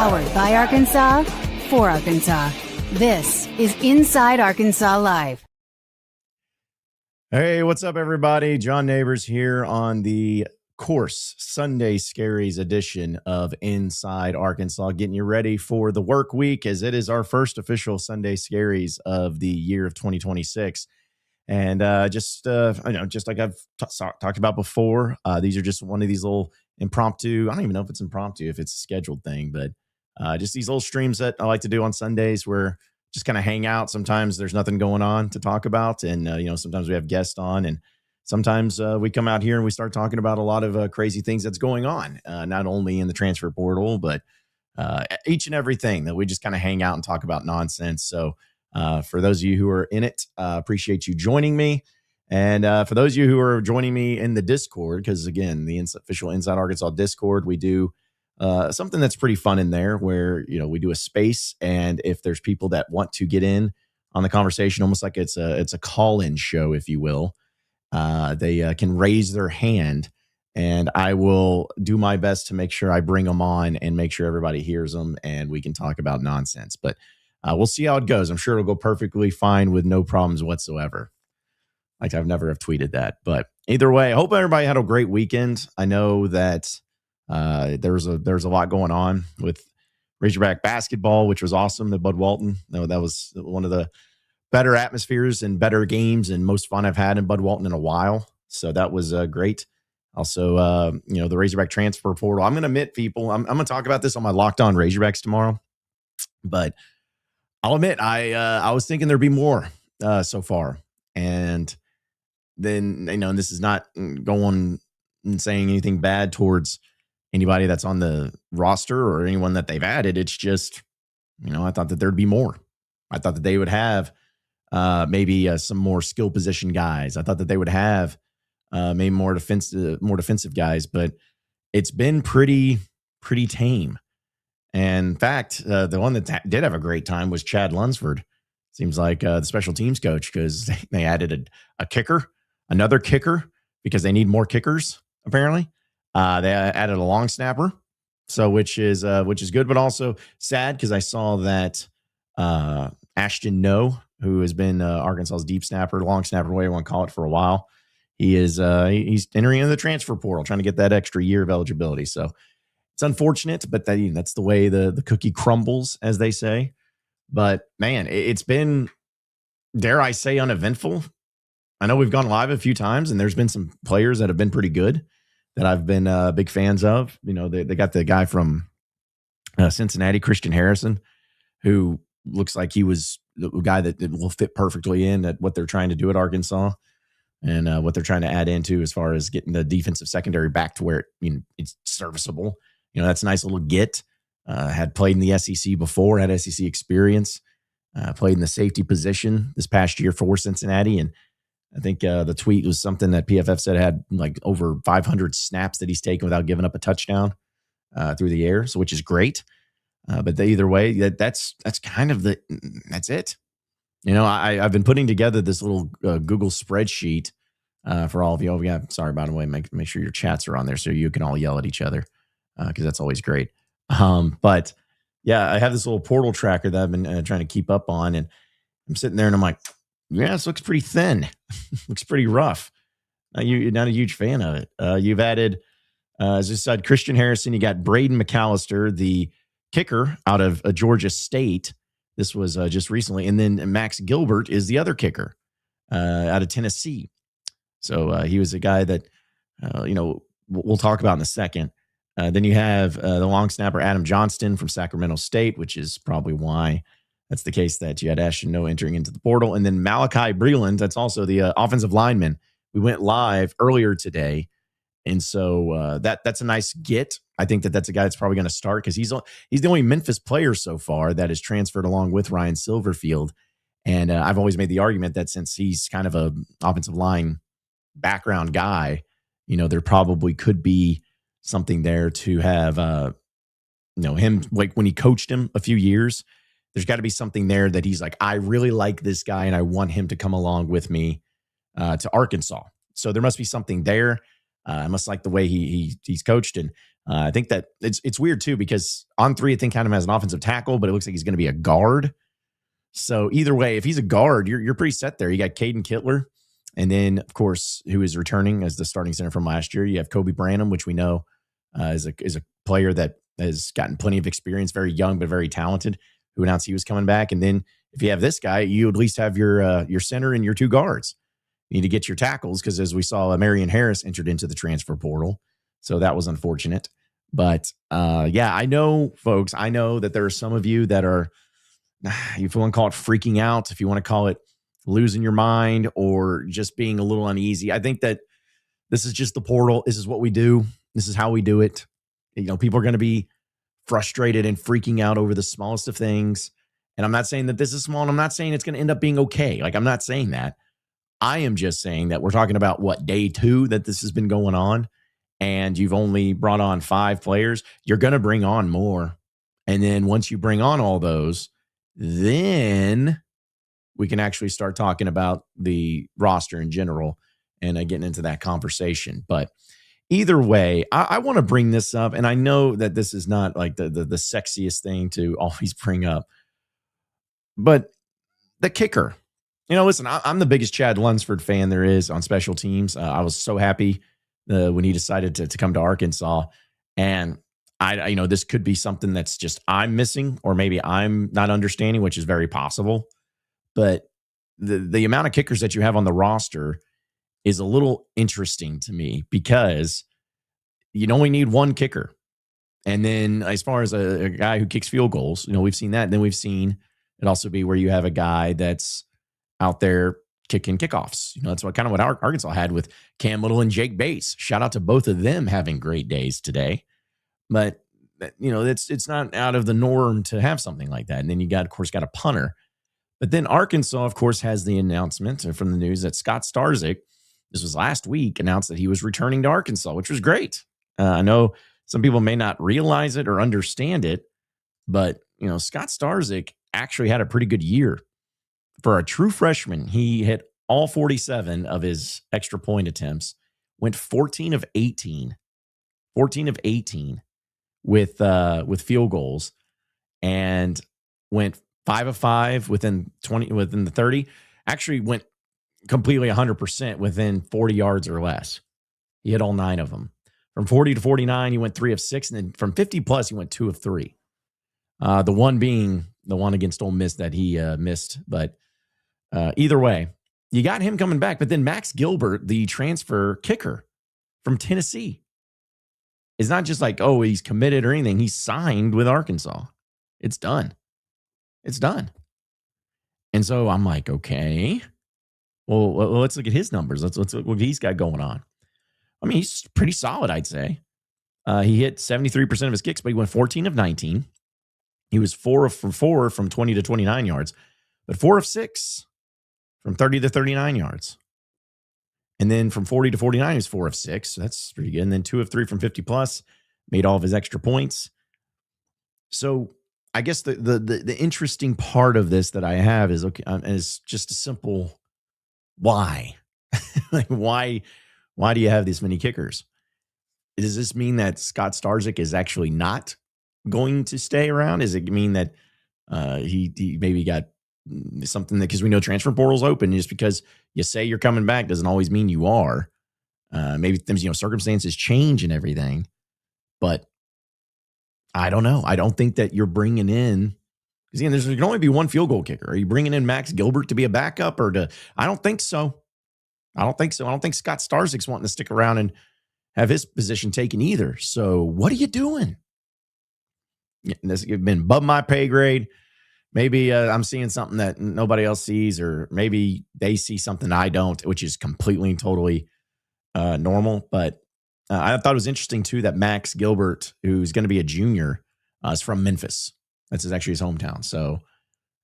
Powered by Arkansas, for Arkansas. This is Inside Arkansas Live. Hey, what's up, everybody? John Nabors here on the course Sunday Scaries edition of Inside Arkansas, getting you ready for the work week as it is our first official Sunday Scaries of the year of 2026. And just like I've talked about before, these are just one of these little impromptu. I don't even know if it's impromptu, if it's a scheduled thing, but just these little streams that I like to do on Sundays where just kind of hang out. Sometimes there's nothing going on to talk about. And, sometimes we have guests on, and sometimes we come out here and we start talking about a lot of crazy things that's going on, not only in the transfer portal, but each and everything that we just kind of hang out and talk about nonsense. So for those of you who are in it, appreciate you joining me. And for those of you who are joining me in the Discord, because again, the official Inside Arkansas Discord, we do something that's pretty fun in there where, we do a space. And if there's people that want to get in on the conversation, almost like it's a call-in show, if you will, they can raise their hand and I will do my best to make sure I bring them on and make sure everybody hears them and we can talk about nonsense. But we'll see how it goes. I'm sure it'll go perfectly fine with no problems whatsoever. Like I've never have tweeted that. But either way, I hope everybody had a great weekend. I know that there's a lot going on with Razorback basketball, which was awesome at Bud Walton. No, that was one of the better atmospheres and better games and most fun I've had in Bud Walton in a while. So that was great. Also, the Razorback transfer portal. I'm going to admit, people, I'm going to talk about this on my Locked On Razorbacks tomorrow. But I'll admit, I was thinking there'd be more so far. And then, and this is not going and saying anything bad towards anybody that's on the roster or anyone that they've added. It's just, I thought that there'd be more. I thought that they would have maybe some more skill position guys. I thought that they would have maybe more defensive guys, but it's been pretty tame. And in fact, the one that did have a great time was Chad Lunsford. Seems like the special teams coach, because they added a kicker, another kicker, because they need more kickers, apparently. They added a long snapper, so which is good, but also sad because I saw that Ashton No, who has been Arkansas's deep snapper, long snapper, whatever you want to call it, for a while, he's entering into the transfer portal, trying to get that extra year of eligibility. So it's unfortunate, but that's the way the cookie crumbles, as they say. But man, it's been, dare I say, uneventful. I know we've gone live a few times, and there's been some players that have been pretty good that I've been big fans of. They got the guy from Cincinnati, Christian Harrison, who looks like he was the guy that will fit perfectly in at what they're trying to do at Arkansas and what they're trying to add into as far as getting the defensive secondary back to where it's serviceable. That's a nice little get. Had played in the SEC before, had SEC experience, played in the safety position this past year for Cincinnati. And I think the tweet was something that PFF said had like over 500 snaps that he's taken without giving up a touchdown through the air, so which is great. But either way, that's kind of that's it. I've been putting together this little Google spreadsheet for all of you. Oh, yeah, sorry, by the way, make sure your chats are on there so you can all yell at each other because that's always great. But yeah, I have this little portal tracker that I've been trying to keep up on, and I'm sitting there and I'm like, yeah, this looks pretty thin. Looks pretty rough. You're not a huge fan of it. You've added, as I said, Christian Harrison. You got Braden McAllister, the kicker out of Georgia State. This was just recently. And then Max Gilbert is the other kicker out of Tennessee. So he was a guy that, we'll talk about in a second. Then you have the long snapper, Adam Johnston from Sacramento State, which is probably why that's the case that you had Ashton No entering into the portal. And then Malachi Breland, that's also the offensive lineman. We went live earlier today. And so that's a nice get. I think that's a guy that's probably going to start because he's the only Memphis player so far that is transferred along with Ryan Silverfield. And I've always made the argument that since he's kind of a offensive line background guy, there probably could be something there to have, him, like when he coached him a few years, there's got to be something there that he's like, I really like this guy and I want him to come along with me to Arkansas. So there must be something there. I must like the way he's coached. And I think that it's weird too, because on 3, I think kind of has an offensive tackle, but it looks like he's going to be a guard. So either way, if he's a guard, you're pretty set there. You got Caden Kittler, and then of course, who is returning as the starting center from last year. You have Kobe Branham, which we know is a player that has gotten plenty of experience, very young but very talented, who announced he was coming back. And then if you have this guy, you at least have your center and your 2 guards. You need to get your tackles, because as we saw, Marion Harris entered into the transfer portal, so that was unfortunate. But yeah, I know, folks. I know that there are some of you that are, if you want to call it freaking out, if you want to call it losing your mind, or just being a little uneasy. I think that this is just the portal. This is what we do. This is how we do it. People are going to be frustrated and freaking out over the smallest of things. And I'm not saying that this is small, and I'm not saying it's going to end up being okay. Like, I'm not saying that. I am just saying that we're talking about day 2 that this has been going on, and you've only brought on 5 players. You're going to bring on more. And then once you bring on all those, then we can actually start talking about the roster in general and getting into that conversation. But either way, I want to bring this up, and I know that this is not like the sexiest thing to always bring up, but the kicker. Listen, I'm the biggest Chad Lunsford fan there is on special teams. I was so happy when he decided to come to Arkansas, and I this could be something that's just I'm missing, or maybe I'm not understanding, which is very possible. But the amount of kickers that you have on the roster is a little interesting to me, because you only need 1 kicker. And then as far as a guy who kicks field goals, we've seen that. And then we've seen it also be where you have a guy that's out there kicking kickoffs. That's what Arkansas had with Cam Little and Jake Bates. Shout out to both of them having great days today. But it's not out of the norm to have something like that. And then you got a punter. But then Arkansas, of course, has the announcement from the news that Scott Starzik, this was last week, announced that he was returning to Arkansas, which was great. I know some people may not realize it or understand it, but Scott Starzik actually had a pretty good year. For a true freshman, he hit all 47 of his extra point attempts, went 14 of 18 with field goals, and went 5 of 5 within the 30. Actually went completely 100% within 40 yards or less. He hit all 9 of them. From 40 to 49, he went 3 of 6, and then from 50 plus, he went 2 of 3. The one being the one against Ole Miss that he missed, but either way, you got him coming back. But then Max Gilbert, the transfer kicker from Tennessee, is not just like, oh, he's committed or anything. He's signed with Arkansas. It's done. And so I'm like, okay, well, let's look at his numbers. Let's look what he's got going on. I mean, he's pretty solid, I'd say. He hit 73% of his kicks, but he went 14 of 19. He was 4 of 4 from 20 to 29 yards, but 4 of 6 from 30 to 39 yards. And then from 40 to 49, he was 4 of 6. So that's pretty good. And then 2 of 3 from 50 plus, made all of his extra points. So I guess the interesting part of this that I have is just a simple why. Like, why do you have this many kickers? Does this mean that Scott Starzik is actually not going to stay around? Does it mean that he maybe got something that, because we know transfer portal's open, just because you say you're coming back doesn't always mean you are. Maybe things, circumstances change and everything, but I don't know. I don't think that you're bringing in, because again, there can only be 1 field goal kicker. Are you bringing in Max Gilbert to be a backup I don't think so. I don't think Scott Starzik's wanting to stick around and have his position taken either. So what are you doing? This has been above my pay grade. Maybe I'm seeing something that nobody else sees, or maybe they see something I don't, which is completely and totally normal. But I thought it was interesting, too, that Max Gilbert, who's going to be a junior, is from Memphis. That's actually his hometown. So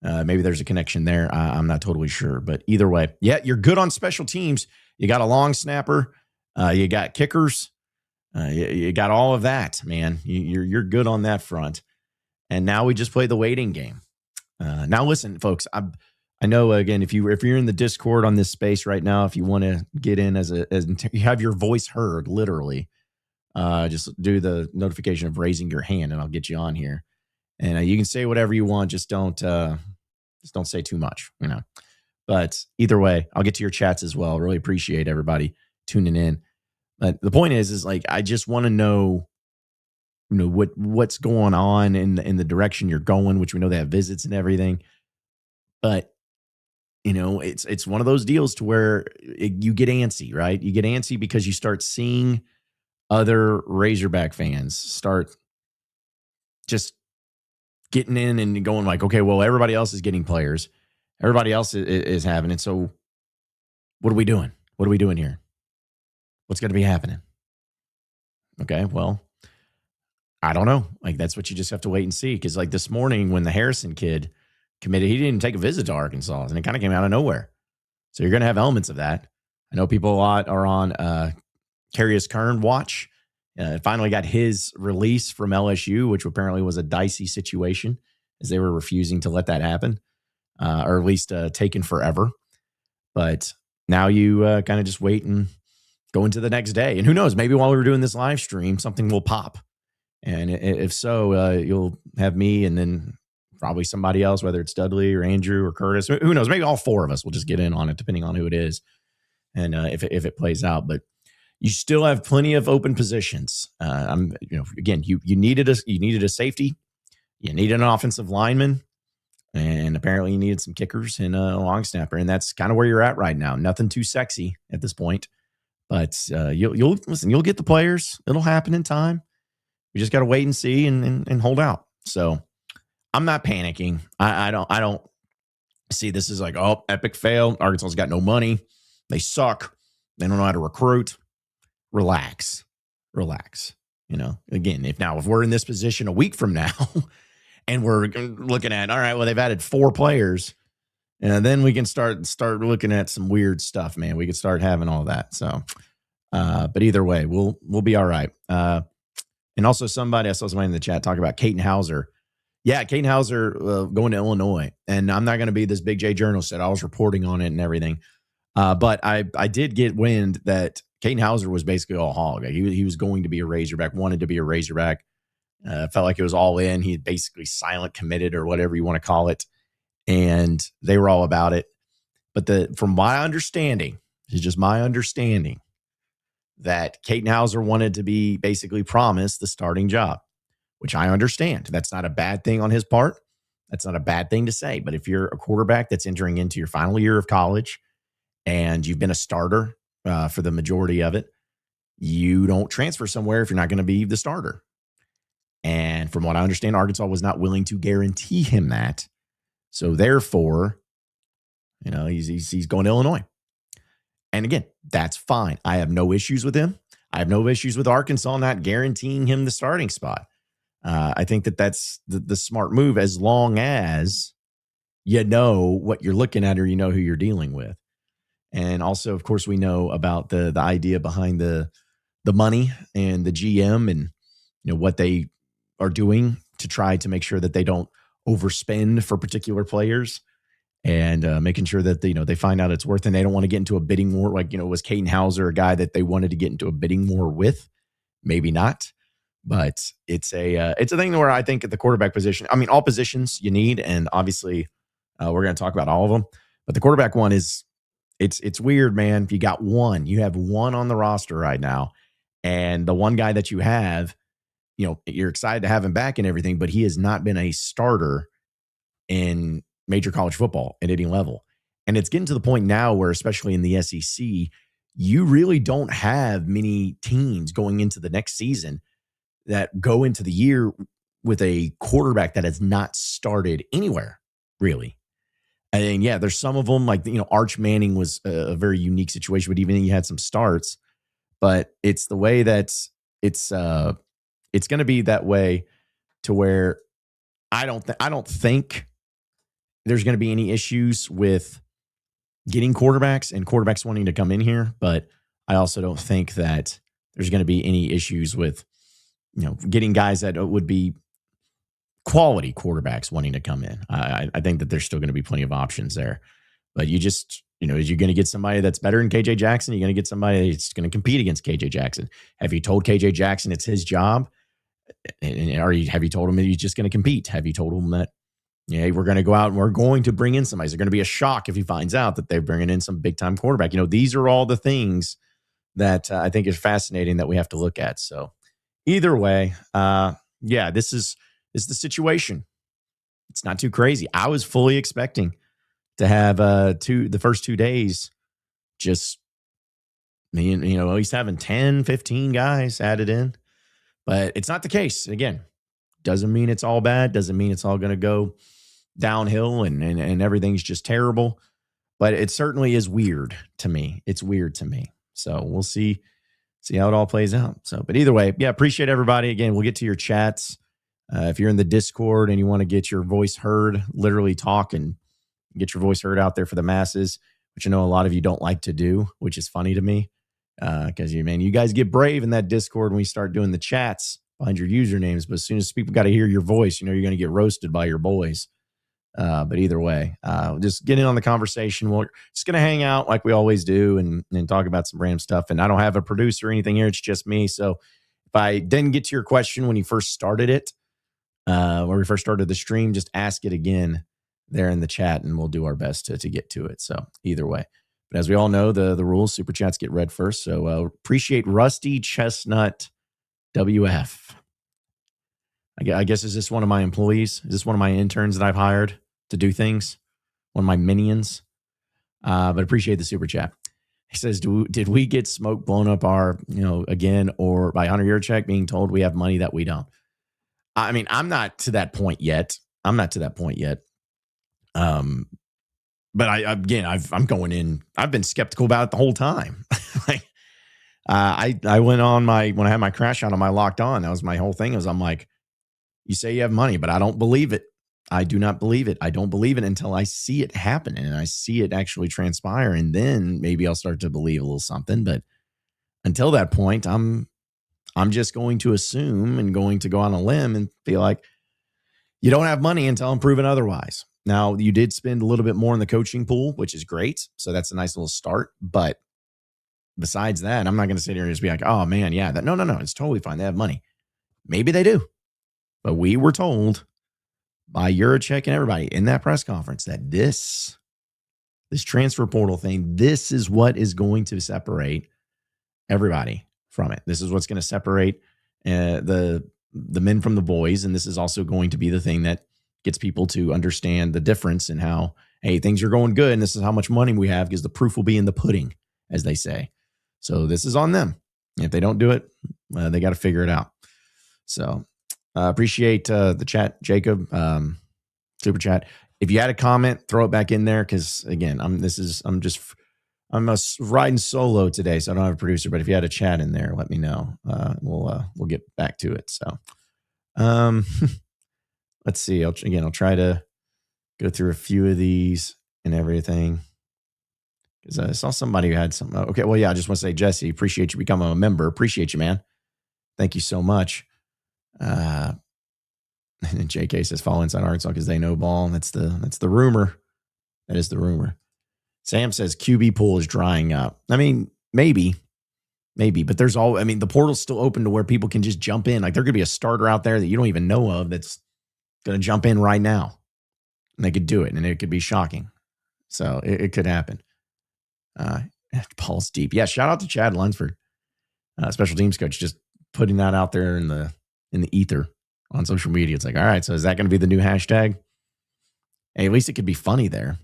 maybe there's a connection there. I'm not totally sure. But either way, yeah, you're good on special teams. You got a long snapper. You got kickers. You got all of that, man. You're good on that front. And now we just play the waiting game. Now, listen, folks, I know, again, if you're in the Discord on this space right now, if you want to get in as you have your voice heard, literally, just do the notification of raising your hand, and I'll get you on here. And you can say whatever you want. Just don't say too much, But either way, I'll get to your chats as well. Really appreciate everybody tuning in. But the point is like I just want to know, what's going on in the direction you're going, which we know they have visits and everything. But it's one of those deals to where you get antsy, right? You get antsy because you start seeing other Razorback fans start just getting in and going like, okay, well, everybody else is getting players. Everybody else is having it. So what are we doing? What are we doing here? What's going to be happening? Okay, well, I don't know. Like, that's what you just have to wait and see. Because like this morning when the Harrison kid committed, he didn't take a visit to Arkansas, and it kind of came out of nowhere. So you're going to have elements of that. I know people a lot are on Carius Kern watch. Finally got his release from LSU, which apparently was a dicey situation as they were refusing to let that happen, or at least taken forever. But now you kind of just wait and go into the next day. And who knows, maybe while we were doing this live stream, something will pop. And if so, you'll have me and then probably somebody else, whether it's Dudley or Andrew or Curtis. Who knows? Maybe all four of us will just get in on it, depending on who it is and if it plays out. But you still have plenty of open positions. Again, you needed a safety, you needed an offensive lineman, and apparently you needed some kickers and a long snapper, and that's kind of where you're at right now. Nothing too sexy at this point, but you'll get the players. It'll happen in time. You just got to wait and see and hold out. So I'm not panicking. I don't see this as like, oh, epic fail. Arkansas's got no money. They suck. They don't know how to recruit. Relax. Again, if we're in this position a week from now and we're looking at, all right, well, they've added 4 players, and then we can start looking at some weird stuff, man. We could start having all that. So, but either way, we'll be all right. And also I saw somebody in the chat talk about Caton Hauser. Yeah, Caton Hauser going to Illinois. And I'm not going to be this Big J journalist that I was reporting on it and everything. But I did get wind that Caton Hauser was basically all hog. He was going to be a Razorback, wanted to be a Razorback. Felt like it was all in. He basically silent committed or whatever you want to call it. And they were all about it. But from my understanding, it's just my understanding, that Caton Hauser wanted to be basically promised the starting job, which I understand. That's not a bad thing on his part. That's not a bad thing to say. But if you're a quarterback that's entering into your final year of college and you've been a starter for the majority of it, you don't transfer somewhere if you're not going to be the starter. And from what I understand, Arkansas was not willing to guarantee him that. So therefore, he's going to Illinois. And again, that's fine. I have no issues with him. I have no issues with Arkansas not guaranteeing him the starting spot. I think that's the smart move, as long as you know what you're looking at or you know who you're dealing with. And also, of course, we know about the idea behind the money and the GM and what they are doing to try to make sure that they don't overspend for particular players. And making sure that they find out it's worth, and they don't want to get into a bidding war. Like, was Caton Hauser a guy that they wanted to get into a bidding war with? Maybe not, but it's a thing where I think at the quarterback position, I mean, all positions you need, and obviously we're going to talk about all of them. But the quarterback one is it's weird, man. If you have one on the roster right now, and the one guy that you have, you're excited to have him back and everything, but he has not been a starter in major college football at any level. And it's getting to the point now where, especially in the SEC, you really don't have many teams going into the next season that go into the year with a quarterback that has not started anywhere, really. And yeah, there's some of them like, Arch Manning was a very unique situation, but even he had some starts. But it's the way that it's going to be that way, to where I don't think there's going to be any issues with getting quarterbacks and quarterbacks wanting to come in here. But I also don't think that there's going to be any issues with, getting guys that would be quality quarterbacks wanting to come in. I think that there's still going to be plenty of options there. But you just, is you going to get somebody that's better than KJ Jackson? You're going to get somebody that's going to compete against KJ Jackson. Have you told KJ Jackson it's his job? And have you told him that he's just going to compete? Have you told him that, we're going to go out and we're going to bring in somebody? Is it going to be a shock if he finds out that they're bringing in some big time quarterback? These are all the things that I think is fascinating that we have to look at. So either way, this is the situation. It's not too crazy. I was fully expecting to have the first 2 days just me and at least having 10, 15 guys added in. But it's not the case. Again, doesn't mean it's all bad. Doesn't mean it's all going to go downhill and everything's just terrible. But it certainly is weird to me. It's weird to me. So we'll see how it all plays out. So, but either way, appreciate everybody. Again, we'll get to your chats. If you're in the Discord and you want to get your voice heard, literally talk and get your voice heard out there for the masses, which I know a lot of you don't like to do, which is funny to me. Because you guys get brave in that Discord when we start doing the chats behind your usernames. But as soon as people got to hear your voice, you're going to get roasted by your boys. But either way, just get in on the conversation. We're just going to hang out like we always do and talk about some random stuff. And I don't have a producer or anything here. It's just me. So if I didn't get to your question when you first started it, when we first started the stream, just ask it again there in the chat and we'll do our best to get to it. So either way. But as we all know, the rules, super chats get read first. So appreciate Rusty Chestnut WF. I guess, is this one of my employees? Is this one of my interns that I've hired to do things? One of my minions? But appreciate the super chat. He says, did we get smoke blown up our, again, or by Hunter Yurchek being told we have money that we don't? I mean, I'm not to that point yet. But I'm going in. I've been skeptical about it the whole time. I went on when I had my crash out on my Locked On. That was my whole thing. I'm like, you say you have money, but I don't believe it. I do not believe it. I don't believe it until I see it happen and I see it actually transpire, and then maybe I'll start to believe a little something. But until that point, I'm just going to assume and going to go on a limb and be like, you don't have money until I'm proven otherwise. Now, you did spend a little bit more in the coaching pool, which is great. So that's a nice little start. But besides that, I'm not going to sit here and just be like, oh, man, yeah. No. It's totally fine. They have money. Maybe they do. But we were told by Yurchek and everybody in that press conference that this transfer portal thing, this is what is going to separate everybody from it. This is what's going to separate the men from the boys. And this is also going to be the thing that gets people to understand the difference in how, hey, things are going good and this is how much money we have, because the proof will be in the pudding, as they say. So this is on them. If they don't do it, they got to figure it out. So appreciate the chat, Jacob, super chat. If you had a comment, throw it back in there, because again, I'm riding solo today, so I don't have a producer. But if you had a chat in there, let me know. We'll get back to it. So, let's see. I'll try to go through a few of these and everything, because I saw somebody who had some. Okay, well, yeah, I just want to say, Jesse, appreciate you becoming a member. Appreciate you, man. Thank you so much. And JK says, follow Inside Arkansas because they know ball. That's the rumor. That is the rumor. Sam says QB pool is drying up. I mean, maybe, but the portal's still open to where people can just jump in. Like, there could be a starter out there that you don't even know of that's going to jump in right now, and they could do it, and it could be shocking. So it could happen. Paul's deep. Yeah. Shout out to Chad Lunsford, special teams coach, just putting that out there in the ether on social media. It's like, all right, so is that going to be the new hashtag? Hey, at least it could be funny there.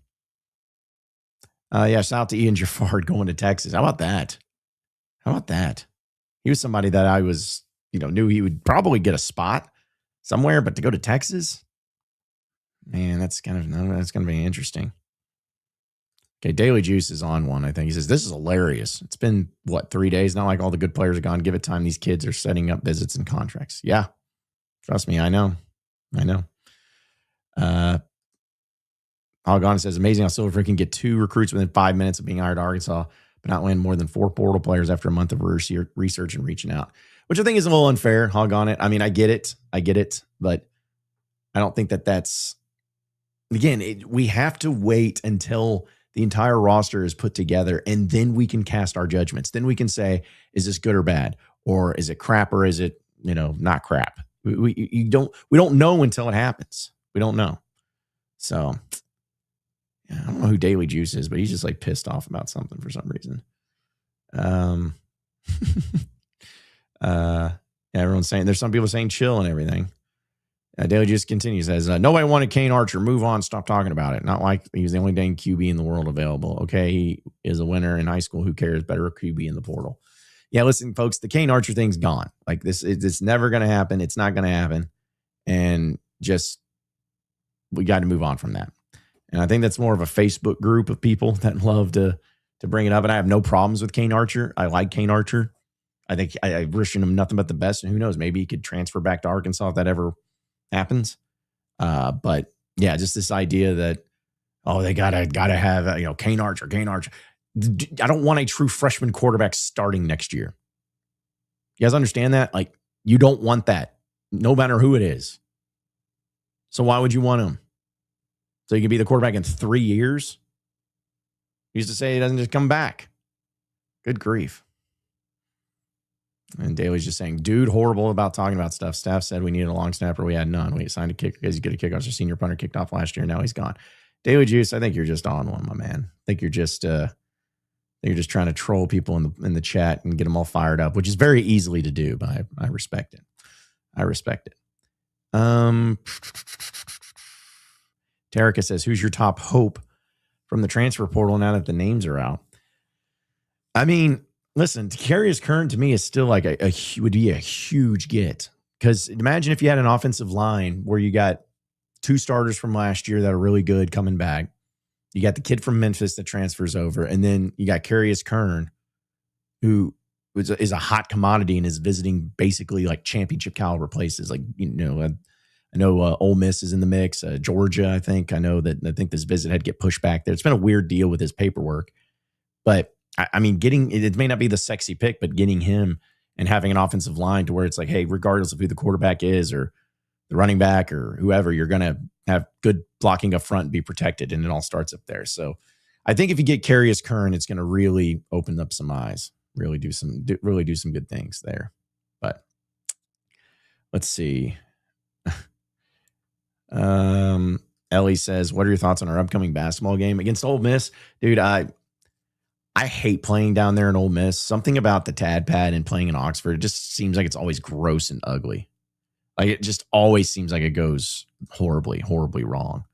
Shout out to Ian Jaffard going to Texas. How about that? He was somebody that I was, knew he would probably get a spot somewhere, but to go to Texas, man, that's going to be interesting. Okay, Daily Juice is on one, I think. He says, this is hilarious. It's been, 3 days? Not like all the good players are gone. Give it time. These kids are setting up visits and contracts. Yeah. Trust me, I know. Algon says, amazing how Silver can get 2 recruits within 5 minutes of being hired to Arkansas, but not land more than 4 portal players after a month of research and reaching out, which I think is a little unfair. Hog on it. I mean, I get it, but I don't think that's, again, we have to wait until the entire roster is put together, and then we can cast our judgments. Then we can say, is this good or bad? Or is it crap or is it, not crap? We don't know until it happens. We don't know. So yeah, I don't know who Daily Juice is, but he's just like pissed off about something for some reason. Yeah, everyone's saying, there's some people saying chill and everything. Daily Juice continues, says, nobody wanted Kane Archer. Move on. Stop talking about it. Not like he's the only dang QB in the world available. Okay, he is a winner in high school. Who cares? Better QB in the portal. Yeah, listen, folks, the Kane Archer thing's gone. Like this, it's never going to happen. It's not going to happen. And just, we got to move on from that. And I think that's more of a Facebook group of people that love to bring it up. And I have no problems with Kane Archer. I like Kane Archer. I think I wish him nothing but the best. And who knows, maybe he could transfer back to Arkansas if that ever happens. But yeah, just this idea that, they gotta have, Kane Archer. I don't want a true freshman quarterback starting next year. You guys understand that? Like, you don't want that, no matter who it is. So why would you want him? So he can be the quarterback in 3 years? He used to say he doesn't just come back. Good grief. And Daly's just saying, dude, horrible about talking about stuff. Staff said we needed a long snapper. We had none. We signed a kicker because he's good at kickoffs. Our senior punter kicked off last year. Now he's gone. Daily Juice, I think you're just on one, my man. I think you're just trying to troll people in the chat and get them all fired up, which is very easily to do, but I respect it. I respect it. Terica says, who's your top hope from the transfer portal now that the names are out? I mean, listen, Carius Curran to me is still like would be a huge get. Because imagine if you had an offensive line where you got 2 starters from last year that are really good coming back. You got the kid from Memphis that transfers over, and then you got Carius Curran, who is a hot commodity and is visiting basically like championship caliber places. Like, I know Ole Miss is in the mix, Georgia, I think. I think this visit had to get pushed back there. It's been a weird deal with his paperwork. But, I mean, it may not be the sexy pick, but getting him and having an offensive line to where it's like, hey, regardless of who the quarterback is or the running back or whoever, you're going to have good blocking up front and be protected, and it all starts up there. So I think if you get Carius Curran, it's going to really open up some eyes, really do some good things there. But let's see. Ellie says, what are your thoughts on our upcoming basketball game against Ole Miss? Dude, I hate playing down there in Ole Miss. Something about the Tad Pad and playing in Oxford, it just seems like it's always gross and ugly. Like, it just always seems like it goes horribly, horribly wrong.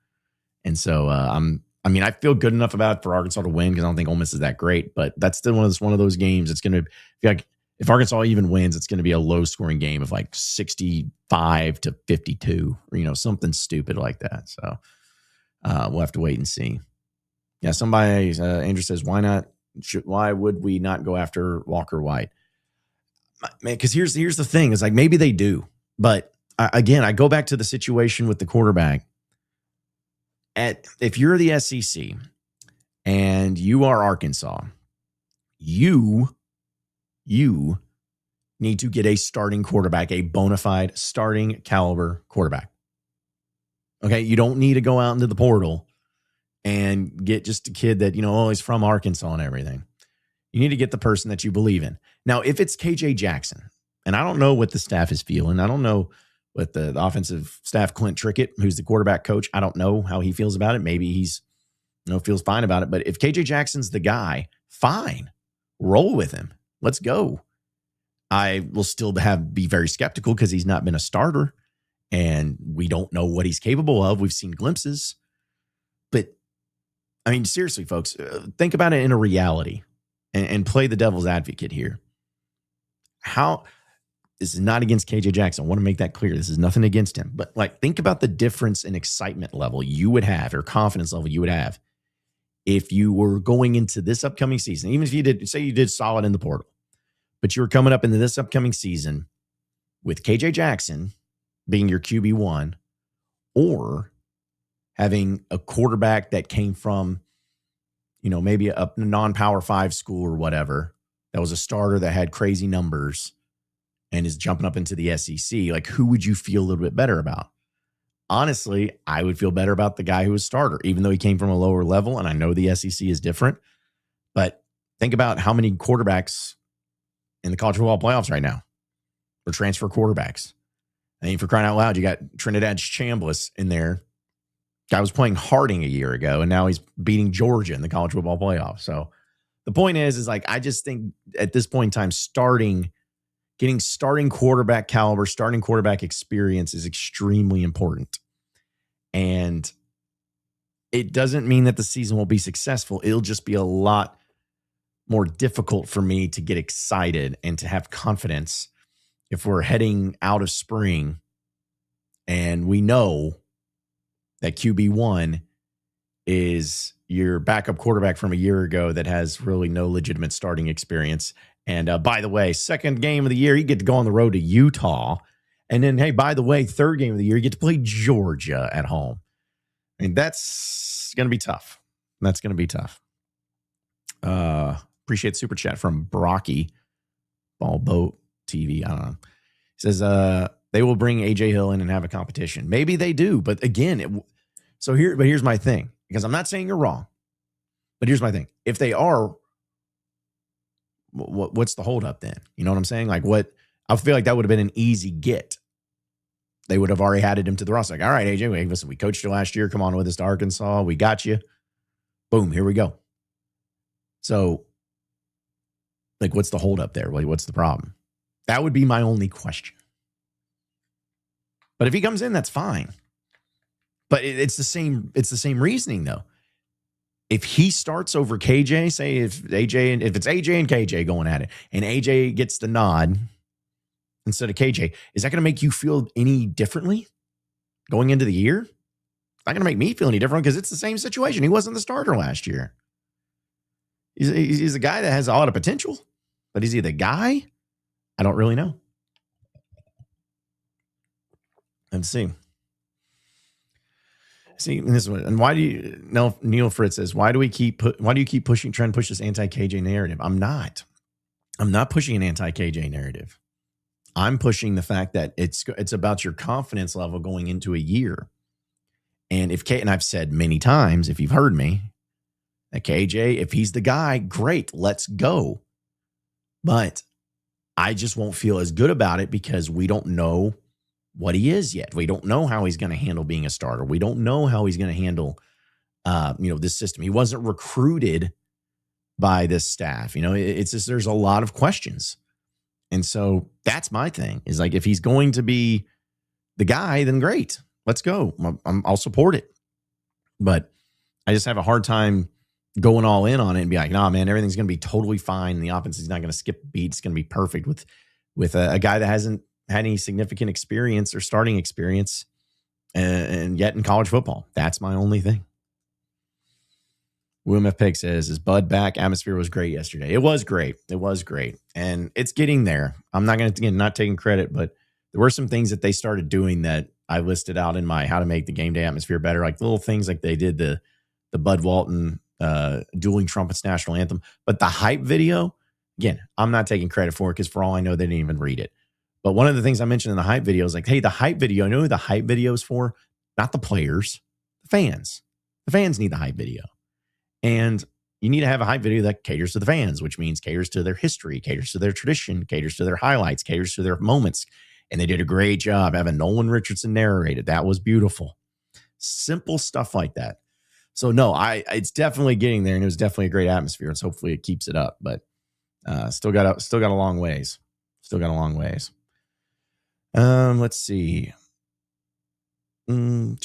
And so I feel good enough about it for Arkansas to win because I don't think Ole Miss is that great, but that's still one of those games. It's going to be like, if Arkansas even wins, it's going to be a low scoring game of like 65 to 52 or, something stupid like that. So we'll have to wait and see. Yeah. Somebody, Andrew says, why would we not go after Walker White? Man, because here's the thing. It's like, maybe they do, but again, I go back to the situation with the quarterback. If you're the SEC and you are Arkansas, you need to get a starting quarterback, a bona fide starting caliber quarterback. Okay, you don't need to go out into the portal and get just a kid that, he's from Arkansas and everything. You need to get the person that you believe in. Now, if it's KJ Jackson, and I don't know what the staff is feeling, I don't know what the offensive staff, Clint Trickett, who's the quarterback coach, I don't know how he feels about it. Maybe he's, feels fine about it. But if KJ Jackson's the guy, fine, roll with him. Let's go. I will still be very skeptical because he's not been a starter and we don't know what he's capable of. We've seen glimpses. But, I mean, seriously, folks, think about it in a reality and play the devil's advocate here. This is not against KJ Jackson. I want to make that clear. This is nothing against him. But, think about the difference in excitement level you would have or confidence level you would have if you were going into this upcoming season. Even if you did solid in the portal, but you were coming up into this upcoming season with KJ Jackson being your QB1 or having a quarterback that came from, maybe a non-Power 5 school or whatever, that was a starter that had crazy numbers and is jumping up into the SEC. Like, who would you feel a little bit better about? honestly, I would feel better about the guy who was starter, even though he came from a lower level. And I know the SEC is different, but think about how many quarterbacks in the college football playoffs right now are transfer quarterbacks. I mean, for crying out loud, you got Trinidad Chambliss in there. Guy was playing Harding a year ago, and now he's beating Georgia in the college football playoffs. So the point is like, I just think at this point in time, getting starting quarterback caliber, starting quarterback experience is extremely important. And it doesn't mean that the season will be successful. It'll just be a lot more difficult for me to get excited and to have confidence if we're heading out of spring and we know that QB1 is your backup quarterback from a year ago that has really no legitimate starting experience. And by the way, second game of the year, you get to go on the road to Utah. And then, hey, by the way, third game of the year, you get to play Georgia at home. I mean, that's going to be tough. That's going to be tough. Appreciate the super chat from Brocky, Ball Boat TV. I don't know. He says they will bring AJ Hill in and have a competition. Maybe they do, but again, here's my thing, because I'm not saying you're wrong, but here's my thing. If they are, what's the holdup then? You know what I'm saying? Like, I feel like that would have been an easy get. They would have already added him to the roster. Like, all right, AJ, listen, we coached you last year. Come on with us to Arkansas. We got you. Boom, here we go. So, like, what's the holdup there? Like, what's the problem? That would be my only question. But if he comes in, that's fine. But it's the same reasoning, though. If he starts over KJ, say if it's AJ and KJ going at it, and AJ gets the nod instead of KJ, is that going to make you feel any differently going into the year? It's not going to make me feel any different because it's the same situation. He wasn't the starter last year. He's a guy that has a lot of potential, but is he the guy? I don't really know. Let's see. This one. And why do you? No, Neil Fritz says, why do you keep pushing, trying to push this anti-KJ narrative? I'm not pushing an anti-KJ narrative. I'm pushing the fact that it's about your confidence level going into a year. And and I've said many times, if you've heard me, that KJ, if he's the guy, great, let's go. But I just won't feel as good about it because we don't know what he is yet. We don't know how he's going to handle being a starter. We don't know how he's going to handle, this system. He wasn't recruited by this staff. It's just, there's a lot of questions. And so that's my thing, is like, if he's going to be the guy, then great, let's go. I'll support it. But I just have a hard time going all in on it and be like, nah, man, everything's going to be totally fine. The offense is not going to skip a beat. It's going to be perfect with a guy that hasn't had any significant experience or starting experience and yet in college football. That's my only thing. William F. Pig says, is Bud back? Atmosphere was great yesterday. It was great. And it's getting there. I'm not going to, again, not taking credit, but there were some things that they started doing that I listed out in my how to make the game day atmosphere better. Like little things like they did the Bud Walton dueling trumpets national anthem. But the hype video, again, I'm not taking credit for it because for all I know, they didn't even read it. But one of the things I mentioned in the hype video is like, hey, the hype video, I know who the hype video is for, not the players, the fans. The fans need the hype video. And you need to have a hype video that caters to the fans, which means caters to their history, caters to their tradition, caters to their highlights, caters to their moments. And they did a great job having Nolan Richardson narrate it. That was beautiful. Simple stuff like that. So no, it's definitely getting there, and it was definitely a great atmosphere. And so hopefully it keeps it up, but still got a long ways. Let's see. William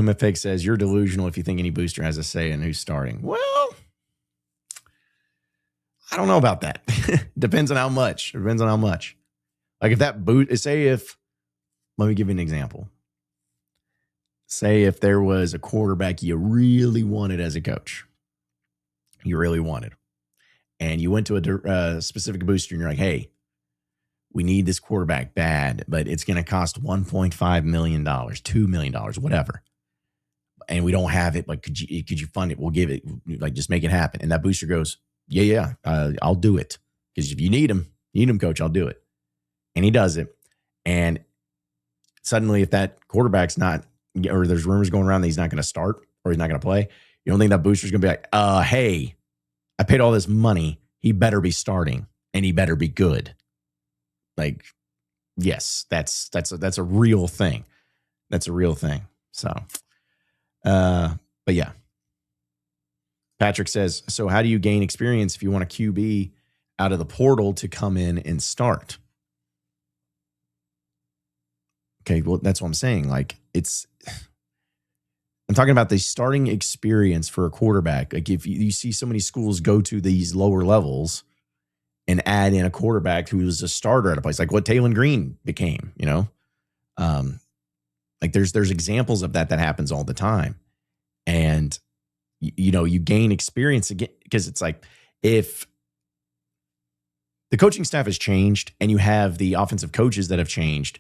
F. Pig says, you're delusional if you think any booster has a say in who's starting. Well, I don't know about that. Depends on how much. Like if that let me give you an example. Say if there was a quarterback you really wanted as a coach. You really wanted. And you went to a specific booster and you're like, hey, we need this quarterback bad, but it's going to cost $1.5 million, $2 million, whatever. And we don't have it, but could you fund it? We'll give it, like, just make it happen. And that booster goes, yeah, I'll do it. Because if you need him, coach, I'll do it. And he does it. And suddenly if that quarterback's not, or there's rumors going around that he's not going to start or he's not going to play, you don't think that booster's going to be like, hey, I paid all this money. He better be starting and he better be good. Like, yes, that's a real thing. That's a real thing. So, but yeah. Patrick says, so how do you gain experience if you want a QB out of the portal to come in and start? Okay, well, that's what I'm saying. Like, I'm talking about the starting experience for a quarterback. Like, if you see so many schools go to these lower levels and add in a quarterback who was a starter at a place, like what Taylon Green became, like there's examples of that happens all the time. And, you gain experience again, because it's like, if the coaching staff has changed and you have the offensive coaches that have changed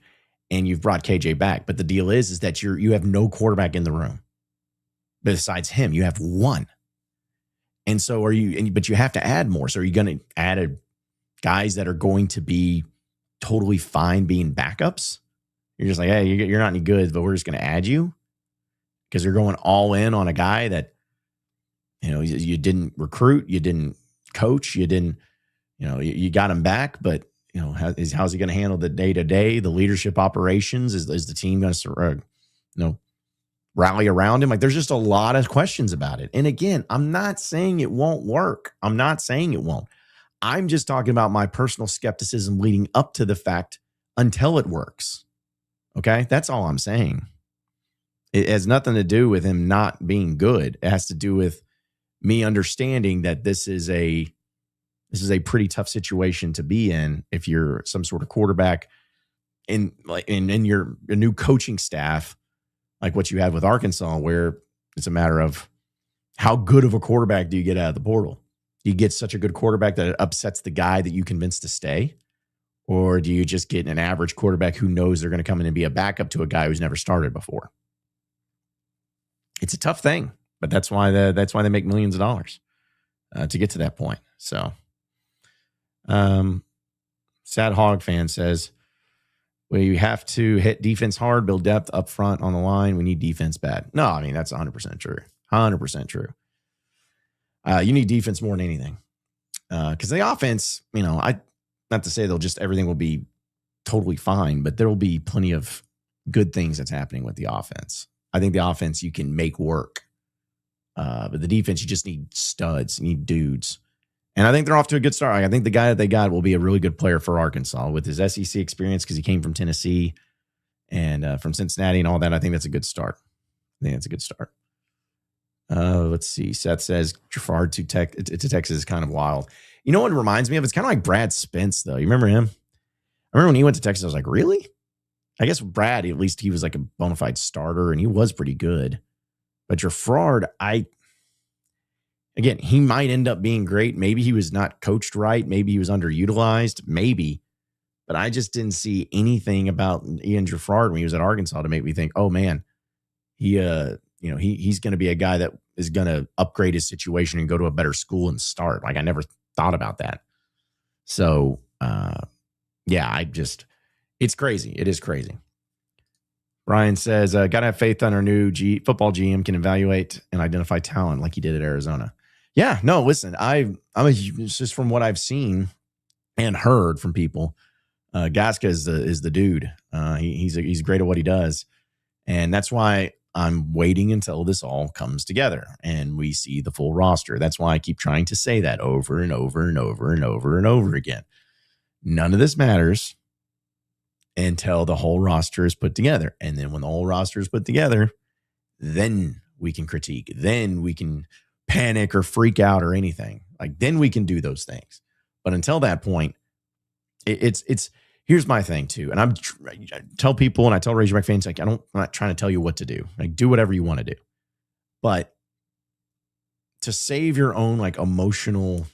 and you've brought KJ back, but the deal is that you have no quarterback in the room besides him. You have one. And so but you have to add more. So are you going to add guys that are going to be totally fine being backups? You're just like, hey, you're not any good, but we're just going to add you because you're going all in on a guy that, you didn't recruit, you didn't coach, you didn't, you got him back, but how's he going to handle the day-to-day, the leadership operations? Is the team going to, rally around him? Like, there's just a lot of questions about it. And again, I'm not saying it won't work. I'm not saying it won't. I'm just talking about my personal skepticism leading up to the fact until it works. Okay. That's all I'm saying. It has nothing to do with him not being good. It has to do with me understanding that this is a pretty tough situation to be in if you're some sort of quarterback in your new coaching staff, like what you had with Arkansas, where it's a matter of how good of a quarterback do you get out of the portal? Do you get such a good quarterback that it upsets the guy that you convinced to stay? Or do you just get an average quarterback who knows they're going to come in and be a backup to a guy who's never started before? It's a tough thing, but that's why they make millions of dollars to get to that point. So, Sad Hog fan says, we have to hit defense hard, build depth up front on the line. We need defense bad. No, I mean, that's 100% true. 100% true. You need defense more than anything. Because the offense, not to say everything will be totally fine, but there will be plenty of good things that's happening with the offense. I think the offense you can make work. But the defense, you just need studs, you need dudes. And I think they're off to a good start. I think the guy that they got will be a really good player for Arkansas with his SEC experience because he came from Tennessee and from Cincinnati and all that. I think that's a good start. Let's see. Seth says Jafar to Texas is kind of wild. You know what it reminds me of? It's kind of like Brad Spence, though. You remember him? I remember when he went to Texas, I was like, really? I guess Brad, at least he was like a bona fide starter, and he was pretty good. But Jafar, again, he might end up being great. Maybe he was not coached right. Maybe he was underutilized. Maybe. But I just didn't see anything about Ian Jafar when he was at Arkansas to make me think, oh, man, he's going to be a guy that is going to upgrade his situation and go to a better school and start. Like, I never thought about that. So, it's crazy. It is crazy. Brian says, got to have faith on our new football GM can evaluate and identify talent like he did at Arizona. Yeah, no, listen, it's just from what I've seen and heard from people, Gasca is the dude. He's great at what he does. And that's why I'm waiting until this all comes together and we see the full roster. That's why I keep trying to say that over and over and over and over and over again. None of this matters until the whole roster is put together. And then when the whole roster is put together, then we can critique. Then we can panic or freak out or anything. Like, then we can do those things. But until that point, it's here's my thing too. And I tell people, and I tell Razorback fans, like, I'm not trying to tell you what to do. Like, do whatever you want to do. But to save your own like emotional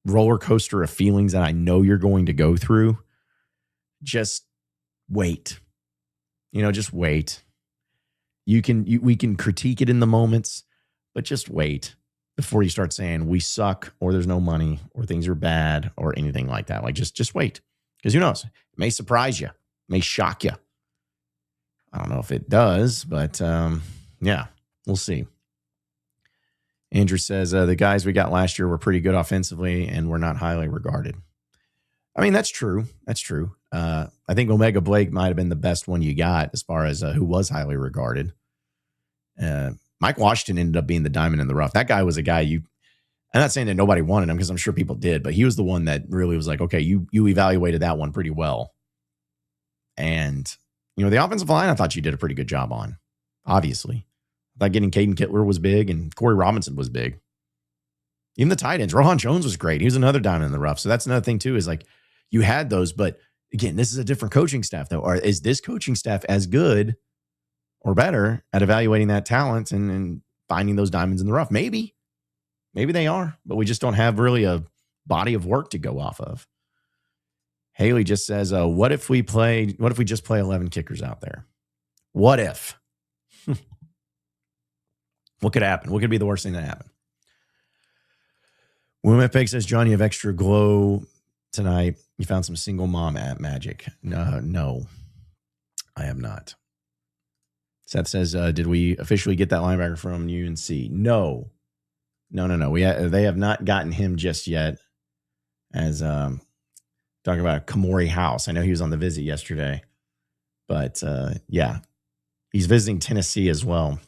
roller coaster of feelings that I know you're going to go through, just wait. Just wait. We can critique it in the moments, but just wait before you start saying we suck or there's no money or things are bad or anything like that. Like, just wait. Because who knows? It may surprise you. It may shock you. I don't know if it does, but yeah, we'll see. Andrew says the guys we got last year were pretty good offensively and were not highly regarded. I mean, that's true. That's true. I think Omega Blake might have been the best one you got as far as who was highly regarded. Mike Washington ended up being the diamond in the rough. That guy was a guy I'm not saying that nobody wanted him because I'm sure people did, but he was the one that really was like, okay, you evaluated that one pretty well. And, the offensive line, I thought you did a pretty good job on, obviously. I thought getting Caden Kittler was big and Corey Robinson was big. Even the tight ends, Rohan Jones was great. He was another diamond in the rough. So that's another thing too, is like you had those, but again, this is a different coaching staff though. Or is this coaching staff as good or better at evaluating that talent and finding those diamonds in the rough? Maybe they are, but we just don't have really a body of work to go off of. Haley just says, what if we just play 11 kickers out there? What if? What could happen? What could be the worst thing that happened? Women Pig says, John, you have extra glow tonight. You found some single mom at magic. No, I have not. Seth says, did we officially get that linebacker from UNC? No. They have not gotten him just yet. As talking about Kamori House. I know he was on the visit yesterday. But yeah, he's visiting Tennessee as well.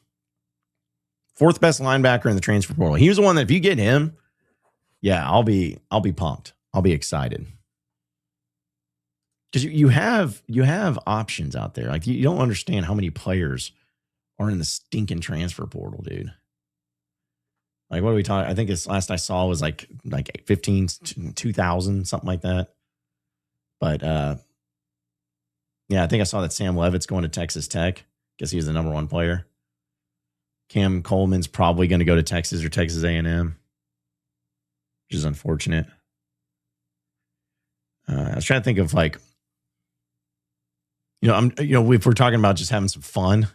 Fourth best linebacker in the transfer portal. He was the one that if you get him, yeah, I'll be pumped. I'll be excited. Because you have options out there. Like you don't understand how many players are in the stinking transfer portal, dude. Like what are we talking? I think this last I saw was like 15, 2,000, something like that. But yeah, I think I saw that Sam Levitt's going to Texas Tech. Guess he's the number one player. Cam Coleman's probably going to go to Texas or Texas A&M, which is unfortunate. I was trying to think of like, if we're talking about just having some fun,